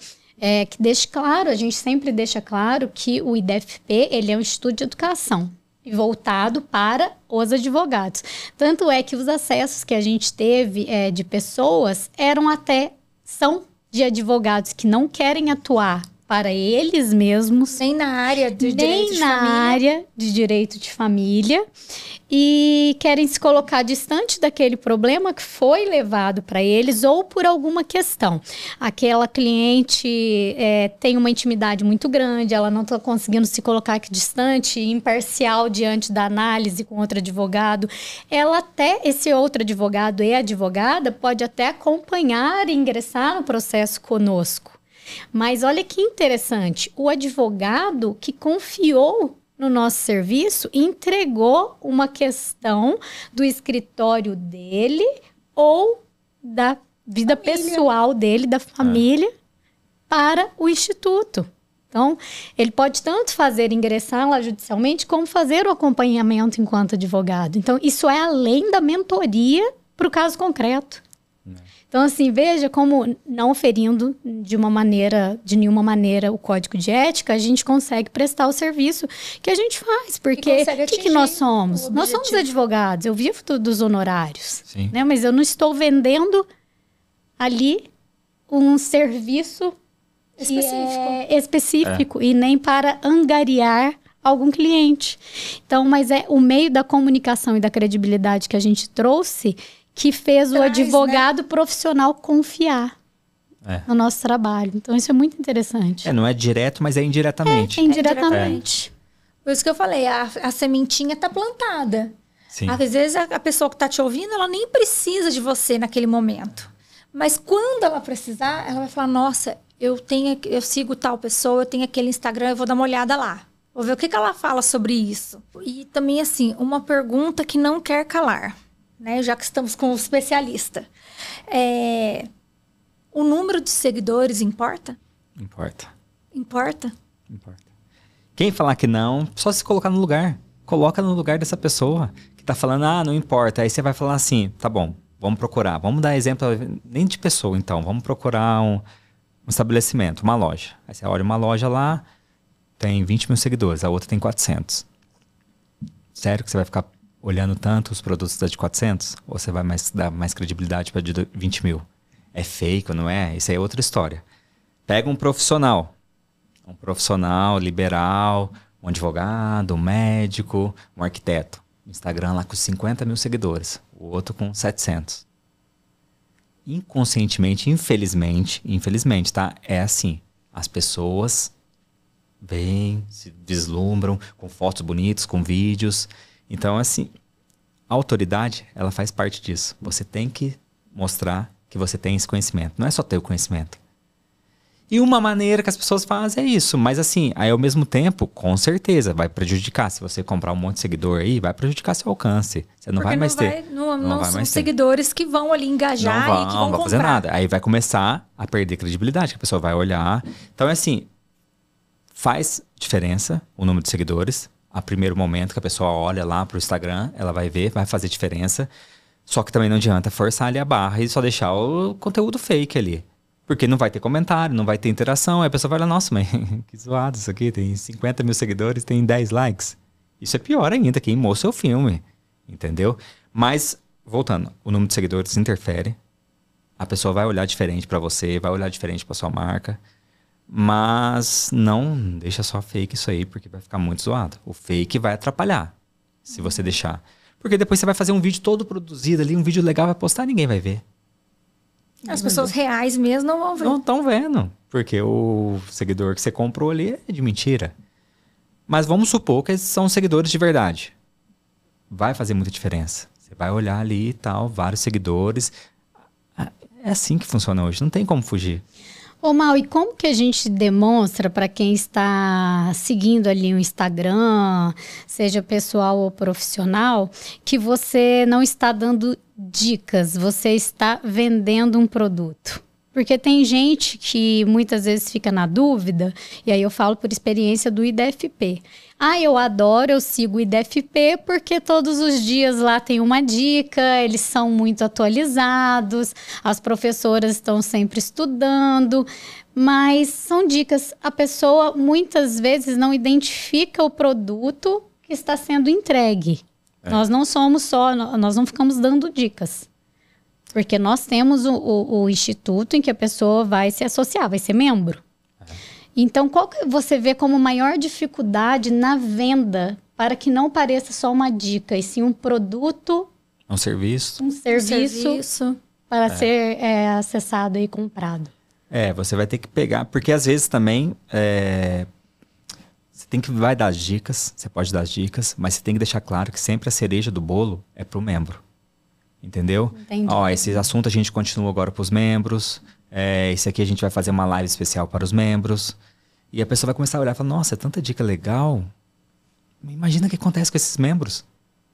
que deixe claro, a gente sempre deixa claro que o IDFP, ele é um instituto de educação voltado para os advogados. Tanto é que os acessos que a gente teve de pessoas são de advogados que não querem atuar para eles mesmos. Nem na área de direito de família. Nem na área de direito de família. E querem se colocar distante daquele problema que foi levado para eles ou por alguma questão. Aquela cliente tem uma intimidade muito grande, ela não está conseguindo se colocar aqui distante, imparcial diante da análise com outro advogado. Esse outro advogado e advogada pode até acompanhar e ingressar no processo conosco. Mas olha que interessante, o advogado que confiou no nosso serviço entregou uma questão do escritório dele ou da vida pessoal dele, da família, para o instituto. Então, ele pode tanto ingressar lá judicialmente, como fazer o acompanhamento enquanto advogado. Então, isso é além da mentoria para o caso concreto. Então, assim, veja como, não ferindo de nenhuma maneira o código de ética, a gente consegue prestar o serviço que a gente faz. Porque o que nós somos? Nós somos advogados, eu vivo dos honorários. Né? Mas eu não estou vendendo ali um serviço específico e nem para angariar algum cliente. Então, mas é o meio da comunicação e da credibilidade que a gente trouxe que fez o advogado profissional confiar no nosso trabalho. Então, isso é muito interessante. Não é direto, mas é indiretamente. É indiretamente. Por isso que eu falei, a sementinha tá plantada. Sim. Às vezes a pessoa que tá te ouvindo, ela nem precisa de você naquele momento. Mas quando ela precisar, ela vai falar, nossa, eu sigo tal pessoa, eu tenho aquele Instagram, eu vou dar uma olhada lá. Vou ver o que ela fala sobre isso. E também, assim, uma pergunta que não quer calar, né? Já que estamos com o especialista. O número de seguidores importa? Importa. Importa? Importa. Quem falar que não, só se colocar no lugar. Coloca no lugar dessa pessoa que tá falando, não importa. Aí você vai falar assim, tá bom, vamos procurar. Vamos dar exemplo, nem de pessoa, então. Vamos procurar um estabelecimento, uma loja. Aí você olha uma loja lá, tem 20 mil seguidores, a outra tem 400. Sério que você vai ficar olhando tanto os produtos da de 400? Ou você vai dar mais credibilidade para de 20 mil? É fake ou não é? Isso aí é outra história. Pega um profissional liberal, um advogado, um médico, um arquiteto. Instagram lá com 50 mil seguidores, o outro com 700. Inconscientemente, infelizmente, tá? É assim, as pessoas vêm, se deslumbram com fotos bonitas, com vídeos. Então, assim, a autoridade, ela faz parte disso. Você tem que mostrar que você tem esse conhecimento. Não é só ter o conhecimento. E uma maneira que as pessoas fazem é isso. Mas assim, aí ao mesmo tempo, com certeza, vai prejudicar. Se você comprar um monte de seguidor aí, vai prejudicar seu alcance. Você não vai mais ter. Não são seguidores que vão ali engajar e que vão comprar. Fazer nada. Aí vai começar a perder credibilidade, que a pessoa vai olhar. Então é assim, faz diferença o número de seguidores. A primeiro momento que a pessoa olha lá pro Instagram, ela vai ver, vai fazer diferença. Só que também não adianta forçar ali a barra e só deixar o conteúdo fake ali. Porque não vai ter comentário, não vai ter interação. Aí a pessoa vai lá, nossa, mas que zoado isso aqui. Tem 50 mil seguidores, tem 10 likes. Isso é pior ainda, queimou seu filme. Entendeu? Mas, voltando, o número de seguidores interfere. A pessoa vai olhar diferente pra você, vai olhar diferente pra sua marca. Mas não deixa só fake isso aí, porque vai ficar muito zoado. O fake vai atrapalhar, se você deixar. Porque depois você vai fazer um vídeo todo produzido ali, um vídeo legal, vai postar, ninguém vai ver. As pessoas reais mesmo não vão ver. Não estão vendo, porque o seguidor que você comprou ali é de mentira. Mas vamos supor que eles são seguidores de verdade. Vai fazer muita diferença. Você vai olhar ali e tal, vários seguidores. É assim que funciona hoje, não tem como fugir. Ô Mal, e como que a gente demonstra para quem está seguindo ali o Instagram, seja pessoal ou profissional, que você não está dando dicas, você está vendendo um produto? Porque tem gente que muitas vezes fica na dúvida, e aí eu falo por experiência do IDFP. Eu adoro, eu sigo o IDFP porque todos os dias lá tem uma dica, eles são muito atualizados, as professoras estão sempre estudando, mas são dicas. A pessoa muitas vezes não identifica o produto que está sendo entregue. Nós não nós não ficamos dando dicas. Porque nós temos o instituto em que a pessoa vai se associar, vai ser membro. Então, qual que você vê como maior dificuldade na venda para que não pareça só uma dica, e sim um produto... Um serviço. Um serviço para ser acessado e comprado. Você vai ter que pegar, porque às vezes também... Você vai dar as dicas, você pode dar as dicas, mas você tem que deixar claro que sempre a cereja do bolo é para o membro. Entendeu? Entendi. Esse assunto a gente continua agora para os membros. Esse aqui a gente vai fazer uma live especial para os membros. E a pessoa vai começar a olhar e falar, nossa, é tanta dica legal. Imagina o que acontece com esses membros.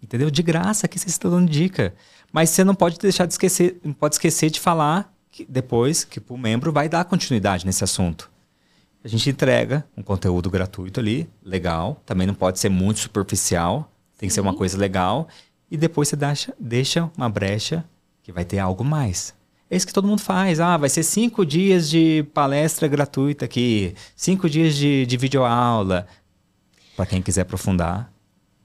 Entendeu? De graça que vocês estão dando dica. Mas você não pode deixar de esquecer, não pode esquecer de falar que depois que o membro vai dar continuidade nesse assunto. A gente entrega um conteúdo gratuito ali, legal. Também não pode ser muito superficial. Tem que ser uma coisa legal. E depois você deixa uma brecha que vai ter algo mais. É isso que todo mundo faz. Vai ser 5 dias de palestra gratuita aqui. 5 dias de videoaula. Para quem quiser aprofundar,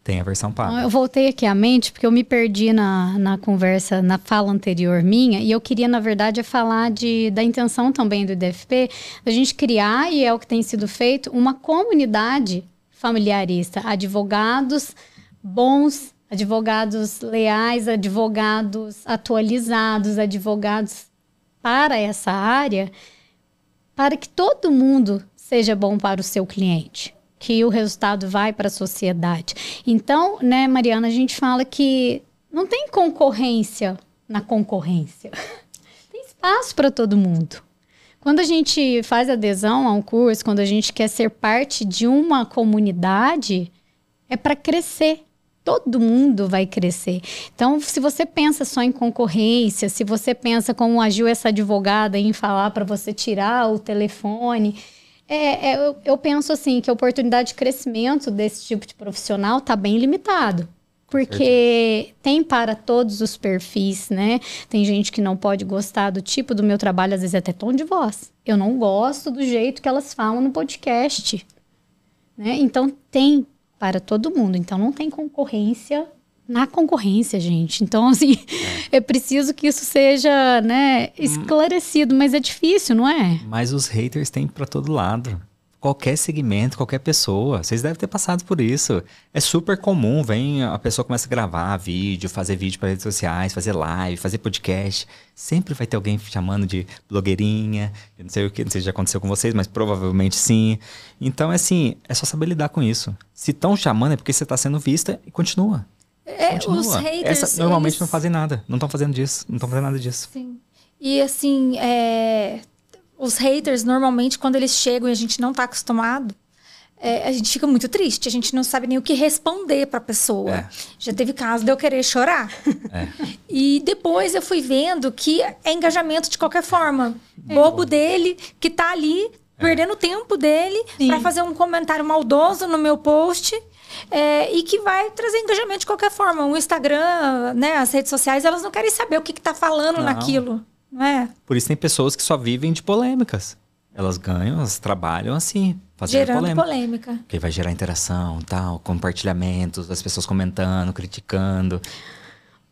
tem a versão paga. Eu voltei aqui à mente, porque eu me perdi na conversa, na fala anterior minha. E eu queria, na verdade, falar da intenção também do IDFP, da gente criar, e é o que tem sido feito, uma comunidade familiarista. Advogados bons, advogados leais, advogados atualizados, advogados para essa área, para que todo mundo seja bom para o seu cliente, que o resultado vai para a sociedade. Então, né, Mariana, a gente fala que não tem concorrência na concorrência. Tem espaço para todo mundo. Quando a gente faz adesão a um curso, quando a gente quer ser parte de uma comunidade, é para crescer. Todo mundo vai crescer. Então, se você pensa só em concorrência, se você pensa como agiu essa advogada em falar para você tirar o telefone, eu penso assim, que a oportunidade de crescimento desse tipo de profissional está bem limitado. Porque tem para todos os perfis, né? Tem gente que não pode gostar do tipo do meu trabalho, às vezes até tom de voz. Eu não gosto do jeito que elas falam no podcast, né? Então, tem para todo mundo. Então, não tem concorrência na concorrência, gente. Então, assim, é preciso que isso seja, né, esclarecido. Mas é difícil, não é? Mas os haters têm para todo lado. Qualquer segmento, qualquer pessoa. Vocês devem ter passado por isso. É super comum. A pessoa começa a gravar vídeo, fazer vídeo para redes sociais, fazer live, fazer podcast. Sempre vai ter alguém chamando de blogueirinha. Eu não sei o que, não sei se já aconteceu com vocês, mas provavelmente sim. Então, assim, é só saber lidar com isso. Se estão chamando é porque você está sendo vista e continua. Continua. Os haters... Normalmente não fazem nada. Não estão fazendo disso. Não estão fazendo nada disso. Sim. E, assim, os haters, normalmente, quando eles chegam e a gente não está acostumado, a gente fica muito triste. A gente não sabe nem o que responder para a pessoa. Já teve caso de eu querer chorar. E depois eu fui vendo que é engajamento de qualquer forma. Bobo dele, que tá ali, perdendo o tempo dele para fazer um comentário maldoso no meu post. E que vai trazer engajamento de qualquer forma. O Instagram, né, as redes sociais, elas não querem saber o que tá falando naquilo. Não é? Por isso tem pessoas que só vivem de polêmicas. Elas ganham, elas trabalham assim, fazendo polêmica. Porque vai gerar interação, tal, compartilhamentos, as pessoas comentando, criticando.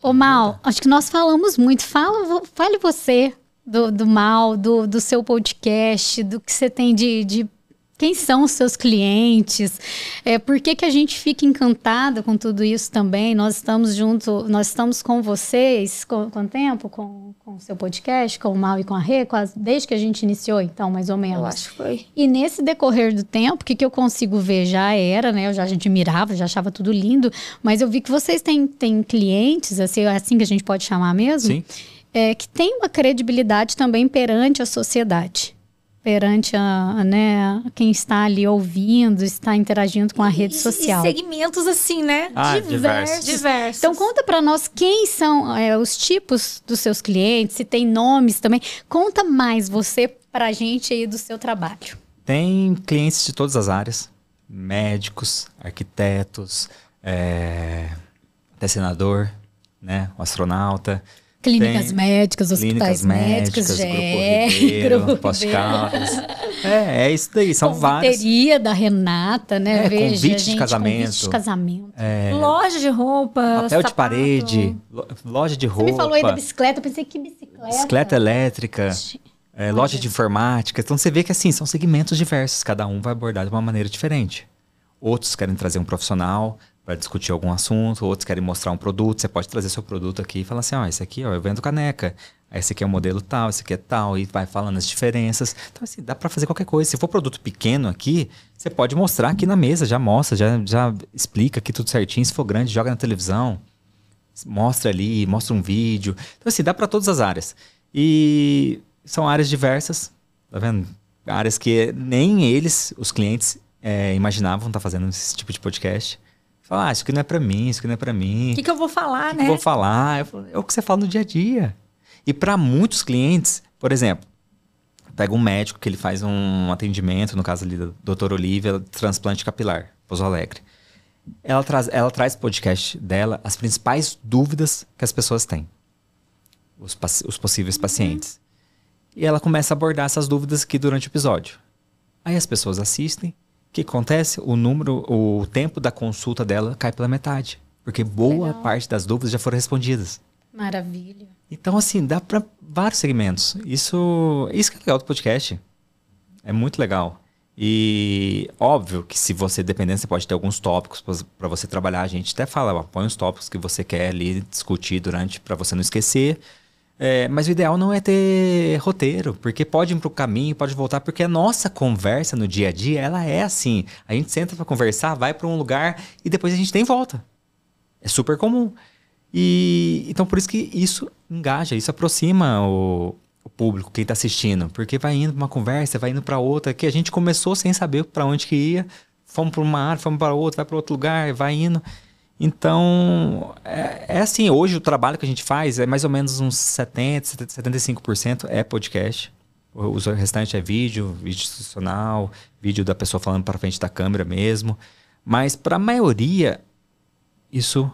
Ô Mal, acho que nós falamos muito. Fale você do Mal, do seu podcast, do que você tem de quem são os seus clientes? Por que a gente fica encantada com tudo isso também? Nós estamos juntos, nós estamos com vocês, com tempo, com o seu podcast, com o Mal e com a Rê, desde que a gente iniciou, então, mais ou menos. Eu acho que foi. E nesse decorrer do tempo, o que eu consigo ver já era, né? Eu já admirava, já achava tudo lindo, mas eu vi que vocês têm clientes, assim que a gente pode chamar mesmo? Sim. Que tem uma credibilidade também perante a sociedade. Perante né, quem está ali ouvindo, está interagindo com a rede social. E segmentos assim, né? Diversos. Então, conta para nós quem são os tipos dos seus clientes, se tem nomes também. Conta mais você pra gente aí do seu trabalho. Tem clientes de todas as áreas. Médicos, arquitetos, até senador, né? O astronauta. Clínicas médicas, hospitais médicos, Grupo Pós-Caldas. É isso daí, são vários. Confeiteria da Renata, né? Veja, convite de casamento. Convite de casamento. Loja de roupa, papel sapato. de parede, loja de roupa. Você me falou aí da bicicleta, eu pensei que bicicleta. Bicicleta elétrica, loja de informática. Então você vê que assim, são segmentos diversos, cada um vai abordar de uma maneira diferente. Outros querem trazer um profissional para discutir algum assunto, outros querem mostrar um produto. Você pode trazer seu produto aqui e falar assim, esse aqui, eu vendo caneca. Esse aqui é o modelo tal, esse aqui é tal, e vai falando as diferenças. Então, assim, dá para fazer qualquer coisa. Se for produto pequeno aqui, você pode mostrar aqui na mesa, já mostra, já explica aqui tudo certinho. Se for grande, joga na televisão, mostra ali, mostra um vídeo. Então, assim, dá para todas as áreas. E são áreas diversas, tá vendo? Áreas que nem eles, os clientes, imaginavam estar fazendo esse tipo de podcast. Falar, isso aqui não é pra mim, isso aqui não é pra mim. O que eu vou falar, né? Eu vou falar. É o que você fala no dia a dia. E para muitos clientes, por exemplo, pega um médico que ele faz um atendimento, no caso ali da doutora Olivia, transplante capilar, Pouso Alegre. Ela traz no podcast dela as principais dúvidas que as pessoas têm. Os possíveis pacientes. E ela começa a abordar essas dúvidas aqui durante o episódio. Aí as pessoas assistem. O que acontece? O tempo da consulta dela cai pela metade. Porque boa parte das dúvidas já foram respondidas. Maravilha. Então, assim, dá para vários segmentos. Isso que é legal do podcast. É muito legal. E óbvio que se você dependendo, você pode ter alguns tópicos para você trabalhar. A gente até fala, ó, põe os tópicos que você quer ali discutir durante para você não esquecer. Mas o ideal não é ter roteiro, porque pode ir para o caminho, pode voltar, porque a nossa conversa no dia a dia, ela é assim. A gente senta para conversar, vai para um lugar e depois a gente tem volta. É super comum. E então por isso que isso engaja, isso aproxima o público, quem está assistindo, porque vai indo para uma conversa, vai indo para outra, que a gente começou sem saber para onde que ia, fomos para uma área, fomos para outra, vai para outro lugar, vai indo. Então, é assim, hoje o trabalho que a gente faz é mais ou menos uns 75% é podcast. O restante é vídeo institucional, vídeo da pessoa falando para frente da câmera mesmo. Mas para a maioria, isso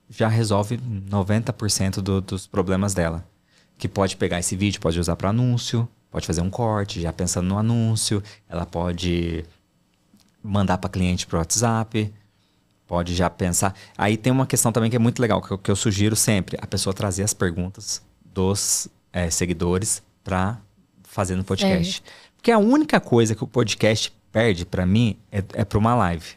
já resolve 90% dos problemas dela. Que pode pegar esse vídeo, pode usar para anúncio, pode fazer um corte, já pensando no anúncio. Ela pode mandar para cliente para o WhatsApp. Pode já pensar. Aí tem uma questão também que é muito legal, que eu sugiro sempre. A pessoa trazer as perguntas dos seguidores para fazer no podcast. Porque a única coisa que o podcast perde para mim é para uma live.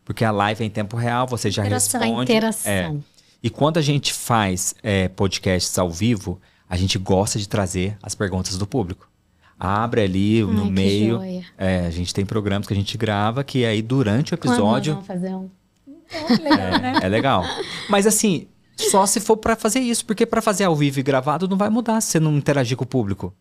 Porque a live é em tempo real, você já responde. Interação. E quando a gente faz podcasts ao vivo, a gente gosta de trazer as perguntas do público. Abre ali no meio. A gente tem programas que a gente grava que aí durante o episódio... Vamos fazer um... Legal, né? É legal. Mas assim, só se for pra fazer isso. Porque pra fazer ao vivo e gravado não vai mudar se você não interagir com o público.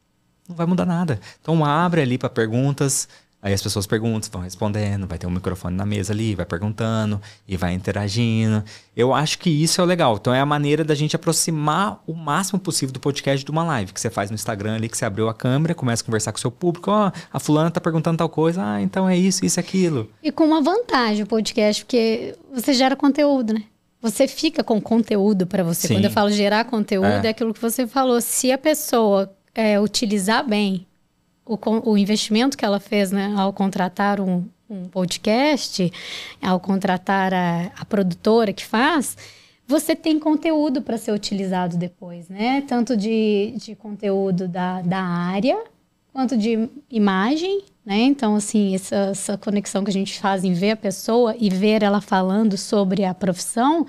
Não vai mudar nada. Então abre ali pra perguntas. Aí as pessoas perguntam, vão respondendo. Vai ter um microfone na mesa ali, vai perguntando. E vai interagindo. Eu acho que isso é o legal. Então é a maneira da gente aproximar o máximo possível do podcast de uma live. Que você faz no Instagram ali, que você abriu a câmera, começa a conversar com o seu público. Ó, a fulana tá perguntando tal coisa. Ah, então é isso, aquilo. E com uma vantagem o podcast, porque você gera conteúdo, né? Você fica com conteúdo para você. Sim. Quando eu falo gerar conteúdo, é aquilo que você falou. Se a pessoa utilizar bem o investimento que ela fez, né, ao contratar um podcast, ao contratar a produtora que faz, você tem conteúdo para ser utilizado depois, né? Tanto de conteúdo da área, quanto de imagem, né? Então, assim, essa conexão que a gente faz em ver a pessoa e ver ela falando sobre a profissão,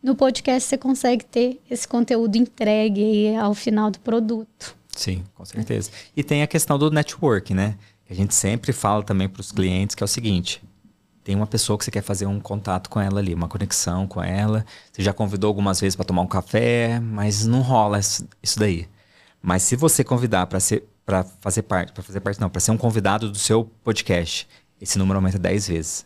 no podcast você consegue ter esse conteúdo entregue aí ao final do produto. Sim, com certeza. E tem a questão do network, né? A gente sempre fala também para os clientes que é o seguinte: tem uma pessoa que você quer fazer um contato com ela ali, uma conexão com ela. Você já convidou algumas vezes para tomar um café, mas não rola isso daí. Mas se você convidar para ser um convidado do seu podcast, esse número aumenta 10 vezes.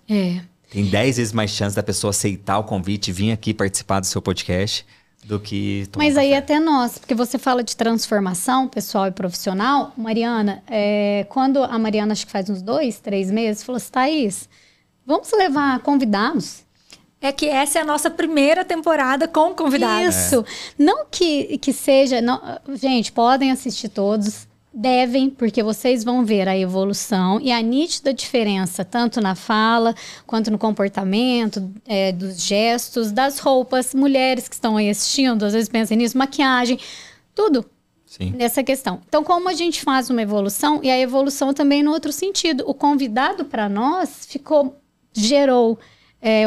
Tem 10 vezes mais chance da pessoa aceitar o convite e vir aqui participar do seu podcast do que tomar Mas um aí café. até nós, porque você fala de transformação pessoal e profissional. Mariana, quando a Mariana, acho que faz uns 2, 3 meses, falou assim: Thaís, vamos levar convidados? É que essa é a nossa primeira temporada com convidados. Isso. Não que seja... Não, gente, podem assistir todos. Devem, porque vocês vão ver a evolução e a nítida diferença, tanto na fala, quanto no comportamento, dos gestos, das roupas. Mulheres que estão aí assistindo, às vezes pensam nisso, maquiagem, tudo. Sim. Nessa questão. Então, como a gente faz uma evolução, e a evolução também no outro sentido. O convidado para nós gerou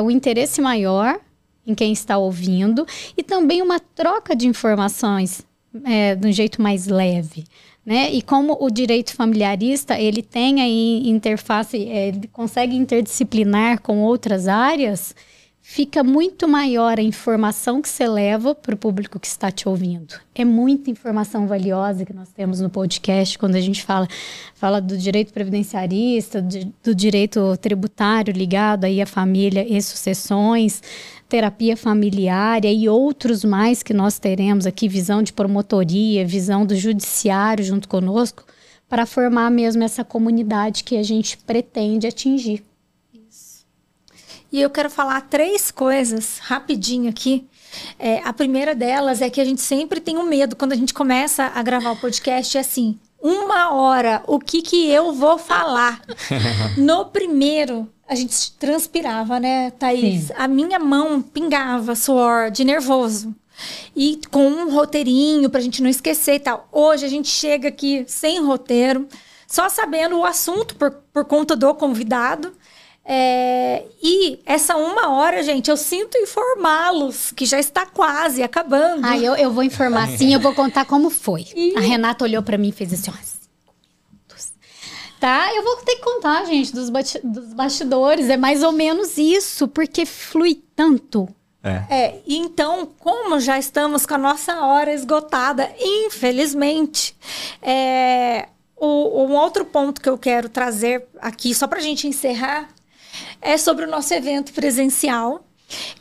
um interesse maior em quem está ouvindo e também uma troca de informações de um jeito mais leve. Né? E como o direito familiarista, ele tem aí interface, ele consegue interdisciplinar com outras áreas, fica muito maior a informação que você leva para o público que está te ouvindo. É muita informação valiosa que nós temos no podcast, quando a gente fala do direito previdenciarista, do direito tributário ligado aí à família e sucessões, terapia familiar e outros mais que nós teremos aqui, visão de promotoria, visão do judiciário junto conosco, para formar mesmo essa comunidade que a gente pretende atingir. Isso. E eu quero falar 3 coisas rapidinho aqui. A primeira delas é que a gente sempre tem um medo quando a gente começa a gravar o podcast, é assim, 1 hora, o que eu vou falar? No primeiro, a gente transpirava, né, Thaís? Sim. A minha mão pingava suor de nervoso. E com um roteirinho pra gente não esquecer e tal. Hoje a gente chega aqui sem roteiro, só sabendo o assunto por conta do convidado. E essa 1 hora, gente, eu sinto informá-los que já está quase acabando. Eu vou informar sim, eu vou contar como foi. A Renata olhou pra mim e fez assim, ó, 5 minutos. Tá? Eu vou ter que contar, gente, dos bastidores. É mais ou menos isso, porque flui tanto. E então, como já estamos com a nossa hora esgotada, infelizmente, um outro ponto que eu quero trazer aqui, só pra gente encerrar, é sobre o nosso evento presencial,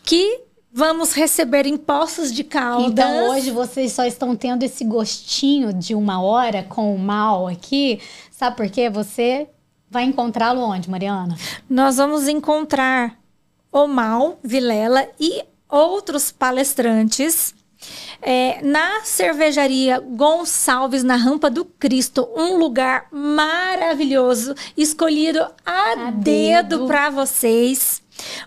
que vamos receber em Poços de Caldas. Então, hoje vocês só estão tendo esse gostinho de 1 hora com o Mal aqui. Sabe por quê? Você vai encontrá-lo onde, Mariana? Nós vamos encontrar o Mal Vilela e outros palestrantes na cervejaria Gonçalves, na Rampa do Cristo, um lugar maravilhoso, escolhido a dedo para vocês.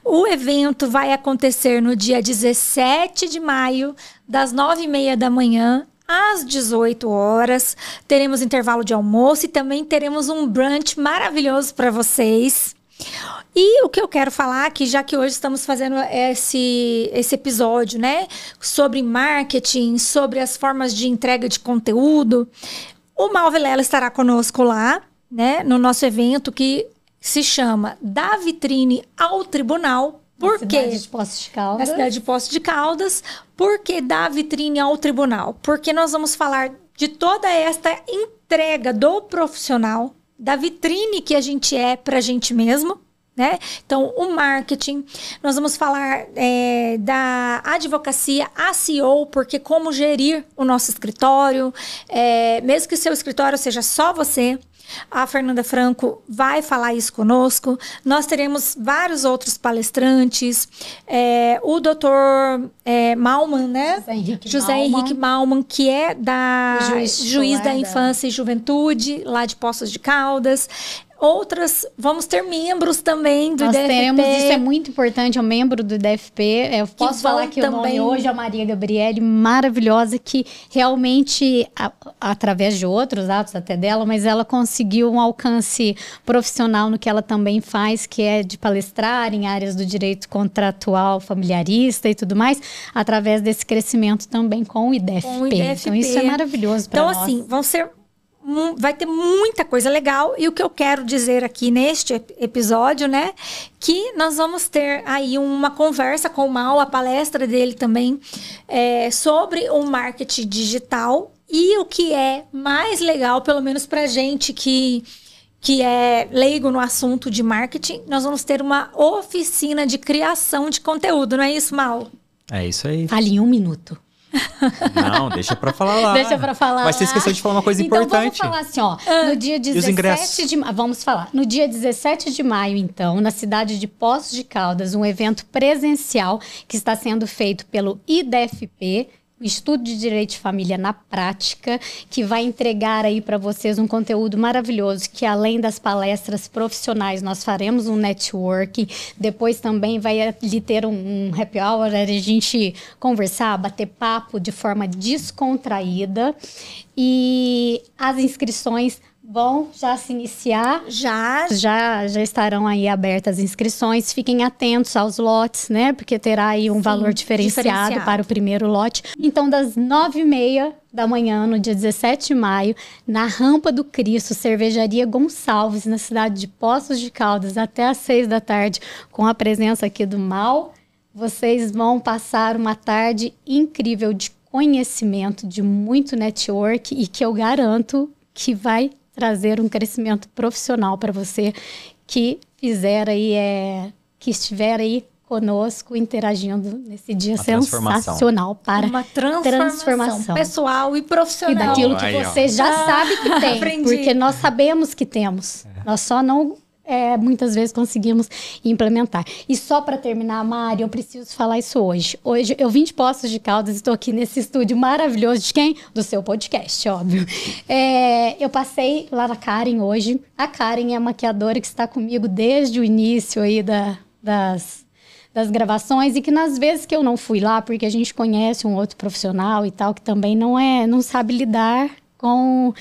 O evento vai acontecer no dia 17 de maio, das 9h30 da manhã às 18 horas. Teremos intervalo de almoço e também teremos um brunch maravilhoso para vocês. E o que eu quero falar, que já que hoje estamos fazendo esse episódio, né, sobre marketing, sobre as formas de entrega de conteúdo, o Mal Vilela estará conosco lá, né, no nosso evento que se chama Da Vitrine ao Tribunal. Por quê? Na cidade de Poços de Caldas. Na cidade de Poços de Caldas. Por que da vitrine ao tribunal? Porque nós vamos falar de toda esta entrega do profissional, da vitrine que a gente é para a gente mesmo, né? Então, o marketing, nós vamos falar da advocacia, a SEO, porque como gerir o nosso escritório, mesmo que o seu escritório seja só você. A Fernanda Franco vai falar isso conosco. Nós teremos vários outros palestrantes. O doutor Malman, né? José Henrique Malman, que é juiz da infância e juventude, lá de Poços de Caldas. Vamos ter membros também do IDFP. Isso é muito importante, é um membro do IDFP. Eu posso falar que também... o nome hoje é a Maria Gabriele, maravilhosa, que realmente, através de outros atos até dela, mas ela conseguiu um alcance profissional no que ela também faz, que é de palestrar em áreas do direito contratual, familiarista e tudo mais, através desse crescimento também com o IDFP. Então isso é maravilhoso para nós. Então assim, vai ter muita coisa legal, e o que eu quero dizer aqui neste episódio, né, que nós vamos ter aí uma conversa com o Mal, a palestra dele também, sobre o marketing digital, e o que é mais legal, pelo menos pra gente que é leigo no assunto de marketing, nós vamos ter uma oficina de criação de conteúdo, não é isso, Mal? É isso aí. Fale em 1 minuto. Não, deixa pra falar lá. Deixa pra falar. Mas você esqueceu de falar uma coisa importante. Então vamos falar assim, ó. No dia 17 de maio. Vamos falar. No dia 17 de maio, então, na cidade de Poços de Caldas, um evento presencial que está sendo feito pelo IDFP, o Estudo de Direito de Família na Prática, que vai entregar aí para vocês um conteúdo maravilhoso, que além das palestras profissionais, nós faremos um networking, depois também vai ali ter um happy hour, a gente conversar, bater papo de forma descontraída, e as inscrições vão já se iniciar. Já estarão aí abertas as inscrições. Fiquem atentos aos lotes, né? Porque terá aí um valor diferenciado para o primeiro lote. Então, das 9h30 da manhã, no dia 17 de maio, na Rampa do Cristo, Cervejaria Gonçalves, na cidade de Poços de Caldas, até às 6 da tarde, com a presença aqui do Mal, vocês vão passar uma tarde incrível de conhecimento, de muito network, e que eu garanto que vai trazer um crescimento profissional para você que fizer aí, que estiver aí conosco, interagindo nesse dia sensacional para uma transformação pessoal e profissional. E daquilo que você já sabe que tem, aprendi. Porque nós sabemos que temos. Nós só não muitas vezes conseguimos implementar. E só para terminar, Mari, eu preciso falar isso hoje. Hoje eu vim de Poços de Caldas, estou aqui nesse estúdio maravilhoso de quem? Do seu podcast, óbvio. Eu passei lá na Karen hoje. A Karen é a maquiadora que está comigo desde o início aí das gravações, e que nas vezes que eu não fui lá, porque a gente conhece um outro profissional e tal, que também não sabe lidar com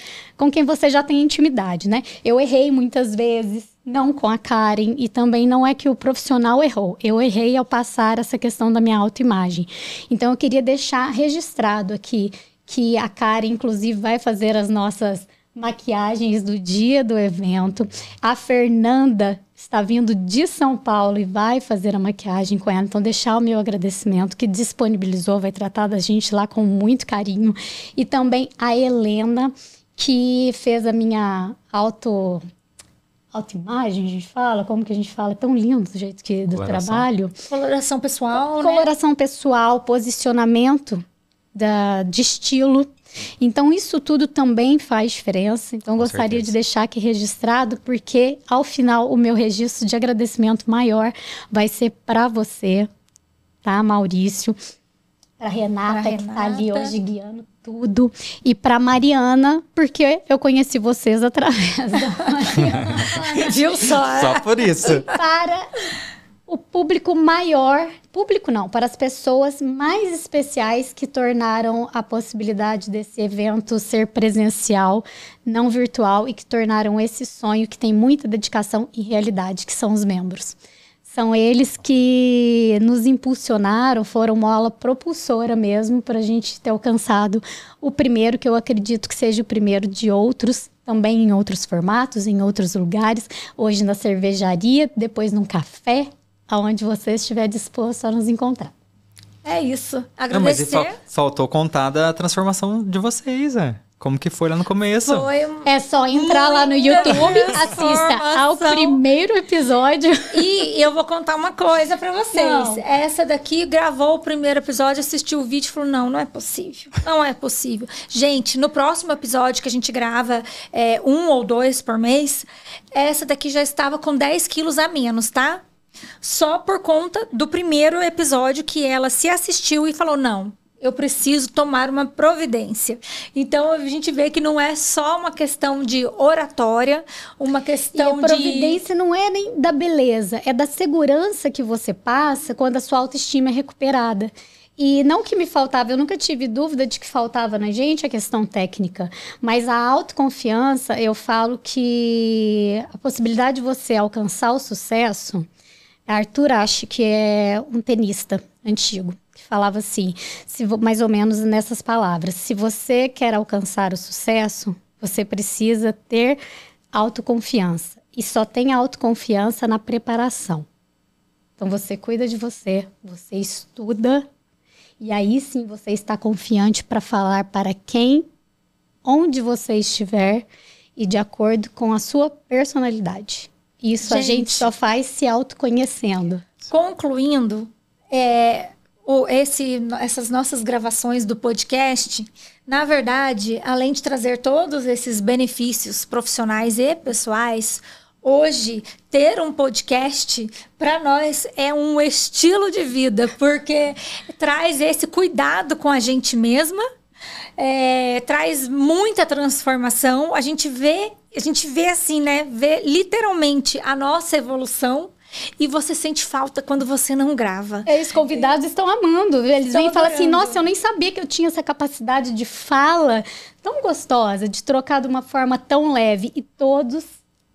quem você já tem intimidade, né? Eu errei muitas vezes, não com a Karen, e também não é que o profissional errou. Eu errei ao passar essa questão da minha autoimagem. Então, eu queria deixar registrado aqui que a Karen, inclusive, vai fazer as nossas maquiagens do dia do evento. A Fernanda está vindo de São Paulo e vai fazer a maquiagem com ela. Então, deixar o meu agradecimento, que disponibilizou, vai tratar da gente lá com muito carinho. E também a Helena, que fez a minha autoimagem, a gente fala, como que a gente fala? É tão lindo do jeito que do trabalho. Coloração pessoal, Coloração pessoal, posicionamento de estilo. Então, isso tudo também faz diferença. Então, gostaria de deixar aqui registrado, porque, ao final, o meu registro de agradecimento maior vai ser para você, tá, Maurício? Para Renata, que tá ali hoje guiando tudo. E para Mariana, porque eu conheci vocês através da Mariana. Viu só? Só por isso. Para o público maior, público não, para as pessoas mais especiais que tornaram a possibilidade desse evento ser presencial, não virtual, e que tornaram esse sonho, que tem muita dedicação e realidade, que são os membros. São eles que nos impulsionaram, foram mola propulsora mesmo para a gente ter alcançado o primeiro, que eu acredito que seja o primeiro de outros, também em outros formatos, em outros lugares, hoje na cervejaria, depois num café, aonde você estiver disposto a nos encontrar. É isso. Agradecer. Não, mas faltou contar da transformação de vocês, Como que foi lá no começo? É só entrar lá no YouTube, assista ao primeiro episódio. E eu vou contar uma coisa pra vocês. Não. Essa daqui gravou o primeiro episódio, assistiu o vídeo e falou, não é possível. Não é possível. Gente, no próximo episódio que a gente grava 1 ou 2 por mês, essa daqui já estava com 10 quilos a menos, tá? Só por conta do primeiro episódio que ela se assistiu e falou, não, eu preciso tomar uma providência. Então, a gente vê que não é só uma questão de oratória, uma questão de... E a providência não é nem da beleza, é da segurança que você passa quando a sua autoestima é recuperada. E não que me faltava, eu nunca tive dúvida de que faltava na gente a questão técnica, mas a autoconfiança, eu falo que a possibilidade de você alcançar o sucesso... Arthur Ashe, que é um tenista antigo, que falava assim, mais ou menos nessas palavras, se você quer alcançar o sucesso, você precisa ter autoconfiança. E só tem autoconfiança na preparação. Então, você cuida de você, você estuda, e aí sim você está confiante para falar para quem, onde você estiver, e de acordo com a sua personalidade. Isso a gente só faz se autoconhecendo. Concluindo, essas nossas gravações do podcast, na verdade, além de trazer todos esses benefícios profissionais e pessoais, hoje, ter um podcast, para nós, é um estilo de vida, porque traz esse cuidado com a gente mesma, traz muita transformação, a gente vê assim, né? Vê literalmente a nossa evolução e você sente falta quando você não grava. Os convidados estão amando. Eles vêm e falam assim, nossa, eu nem sabia que eu tinha essa capacidade de fala tão gostosa, de trocar de uma forma tão leve. E todos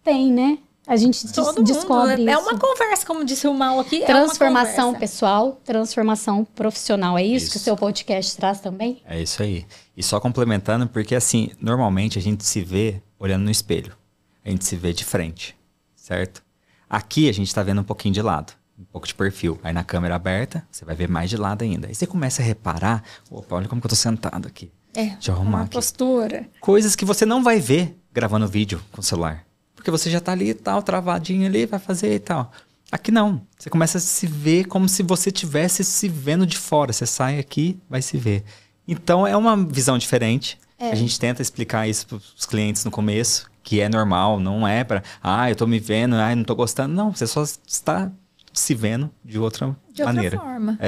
têm, né? A gente descobre isso. É uma conversa, como disse o Mal aqui. Transformação pessoal, transformação profissional. É isso que o seu podcast traz também? É isso aí. E só complementando, porque assim, normalmente a gente se vê olhando no espelho. A gente se vê de frente, certo? Aqui a gente tá vendo um pouquinho de lado, um pouco de perfil. Aí na câmera aberta, você vai ver mais de lado ainda. Aí você começa a reparar, opa, olha como que eu tô sentado aqui. Deixa eu arrumar aqui. Postura. Coisas que você não vai ver gravando vídeo com o celular. Porque você já tá ali e tal, travadinho ali, vai fazer e tal. Aqui não. Você começa a se ver como se você estivesse se vendo de fora. Você sai aqui, vai se ver. Então, é uma visão diferente. A gente tenta explicar isso para os clientes no começo, que é normal, não é para... eu tô me vendo, não tô gostando. Não, você só está se vendo de outra maneira. De outra forma.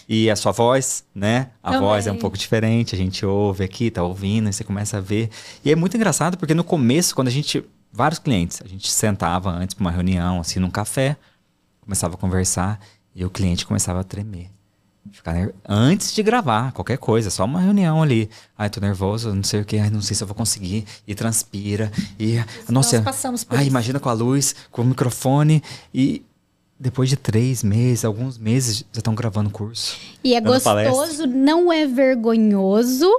E a sua voz, né? A Também. voz é um pouco diferente. A gente ouve aqui, tá ouvindo, e você começa a ver. E é muito engraçado, porque no começo, quando a gente... Vários clientes, a gente sentava antes para uma reunião, assim, num café, começava a conversar e o cliente começava a tremer. Antes de gravar, qualquer coisa, só uma reunião ali. Ai, tô nervoso, não sei o que, ai, não sei se eu vou conseguir. E transpira. E, nossa, nós passamos por isso. imagina com a luz, com o microfone. E depois de 3 meses, alguns meses, já estão gravando curso. E é gostoso, palestra. Não é vergonhoso.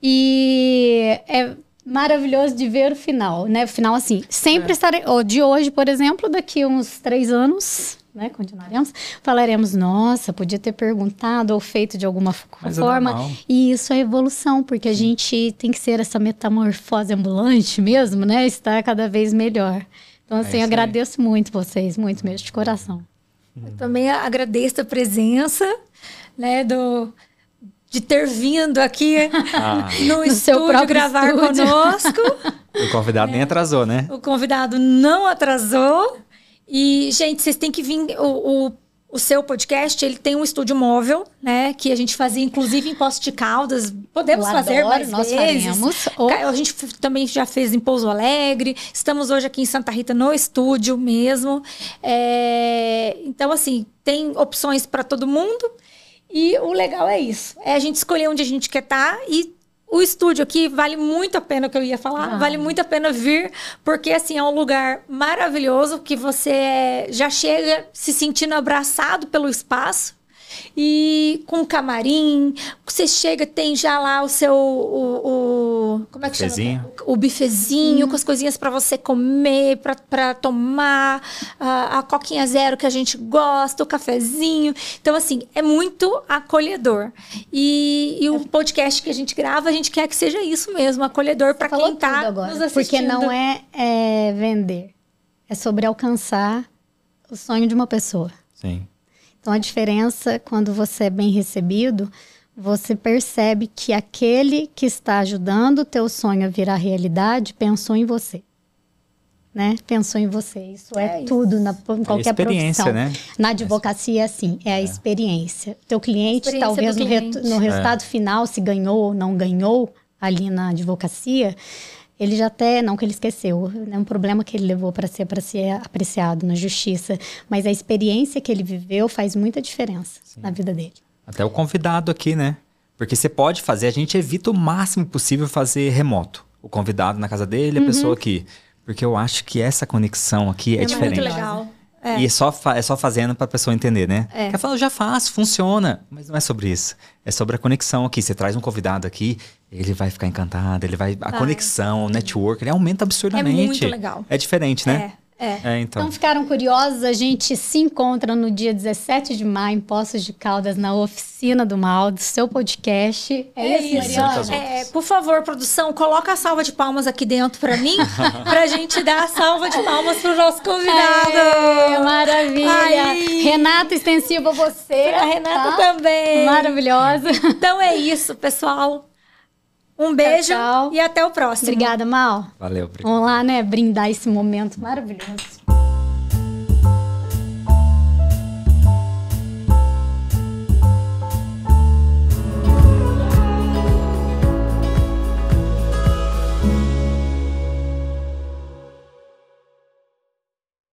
E é maravilhoso de ver o final, né? O final, assim, sempre estarei... de hoje, por exemplo, daqui uns 3 anos... Né, continuaremos, falaremos, nossa, podia ter perguntado ou feito de alguma forma. E isso é evolução, porque a gente tem que ser essa metamorfose ambulante mesmo, né? Estar cada vez melhor. Então, assim, eu agradeço muito vocês, muito mesmo, de coração. Eu também agradeço a presença, né, de ter vindo aqui no estúdio gravar conosco. O convidado nem atrasou, né? O convidado não atrasou. E, gente, vocês têm que vir... O seu podcast, ele tem um estúdio móvel, né? Que a gente fazia, inclusive, em Poços de Caldas. Podemos fazer mais nós vezes. Faremos. A gente também já fez em Pouso Alegre. Estamos hoje aqui em Santa Rita, no estúdio mesmo. Então, assim, tem opções para todo mundo. E o legal é isso. É a gente escolher onde a gente quer estar e... O estúdio aqui vale muito a pena, o que eu ia falar, vale muito a pena vir, porque assim, é um lugar maravilhoso que você já chega se sentindo abraçado pelo espaço e com camarim, você chega, tem já lá o seu, como é que chama? O bifezinho, com as coisinhas para você comer, para tomar, a coquinha zero que a gente gosta, o cafezinho. Então, assim, é muito acolhedor. E o podcast que a gente grava, a gente quer que seja isso mesmo, acolhedor para quem está nos assistindo. Porque não é vender, é sobre alcançar o sonho de uma pessoa. Sim. Então, a diferença, quando você é bem recebido, você percebe que aquele que está ajudando o teu sonho a virar realidade pensou em você. Né? Pensou em você. Isso é tudo, em qualquer profissão. Né? Na advocacia, é assim, é a experiência. Teu cliente, talvez no resultado final, se ganhou ou não ganhou ali na advocacia... Ele já até, não que ele esqueceu, é um problema que ele levou para ser apreciado na justiça, mas a experiência que ele viveu faz muita diferença na vida dele. Até o convidado aqui, né? Porque você pode fazer, a gente evita o máximo possível fazer remoto. O convidado na casa dele, a pessoa aqui. Porque eu acho que essa conexão aqui é diferente. Muito legal. E é só fazendo para a pessoa entender, né? Ela fala, eu já faço, funciona. Mas não é sobre isso. É sobre a conexão aqui. Você traz um convidado aqui, ele vai ficar encantado, a conexão, o network, ele aumenta absurdamente. É muito legal. É diferente, né? Então ficaram curiosos? A gente se encontra no dia 17 de maio em Poços de Caldas, na oficina do Maldo, seu podcast. É isso, Mariana? Por favor, produção, coloca a salva de palmas aqui dentro pra mim, pra gente dar a salva de palmas pro nosso convidado. Maravilha. Ai. Renata, extensiva você. A Renata também. Maravilhosa. Então é isso, pessoal. Um beijo e até o próximo. Obrigada, Mal. Valeu. Vamos lá, né? Brindar esse momento maravilhoso.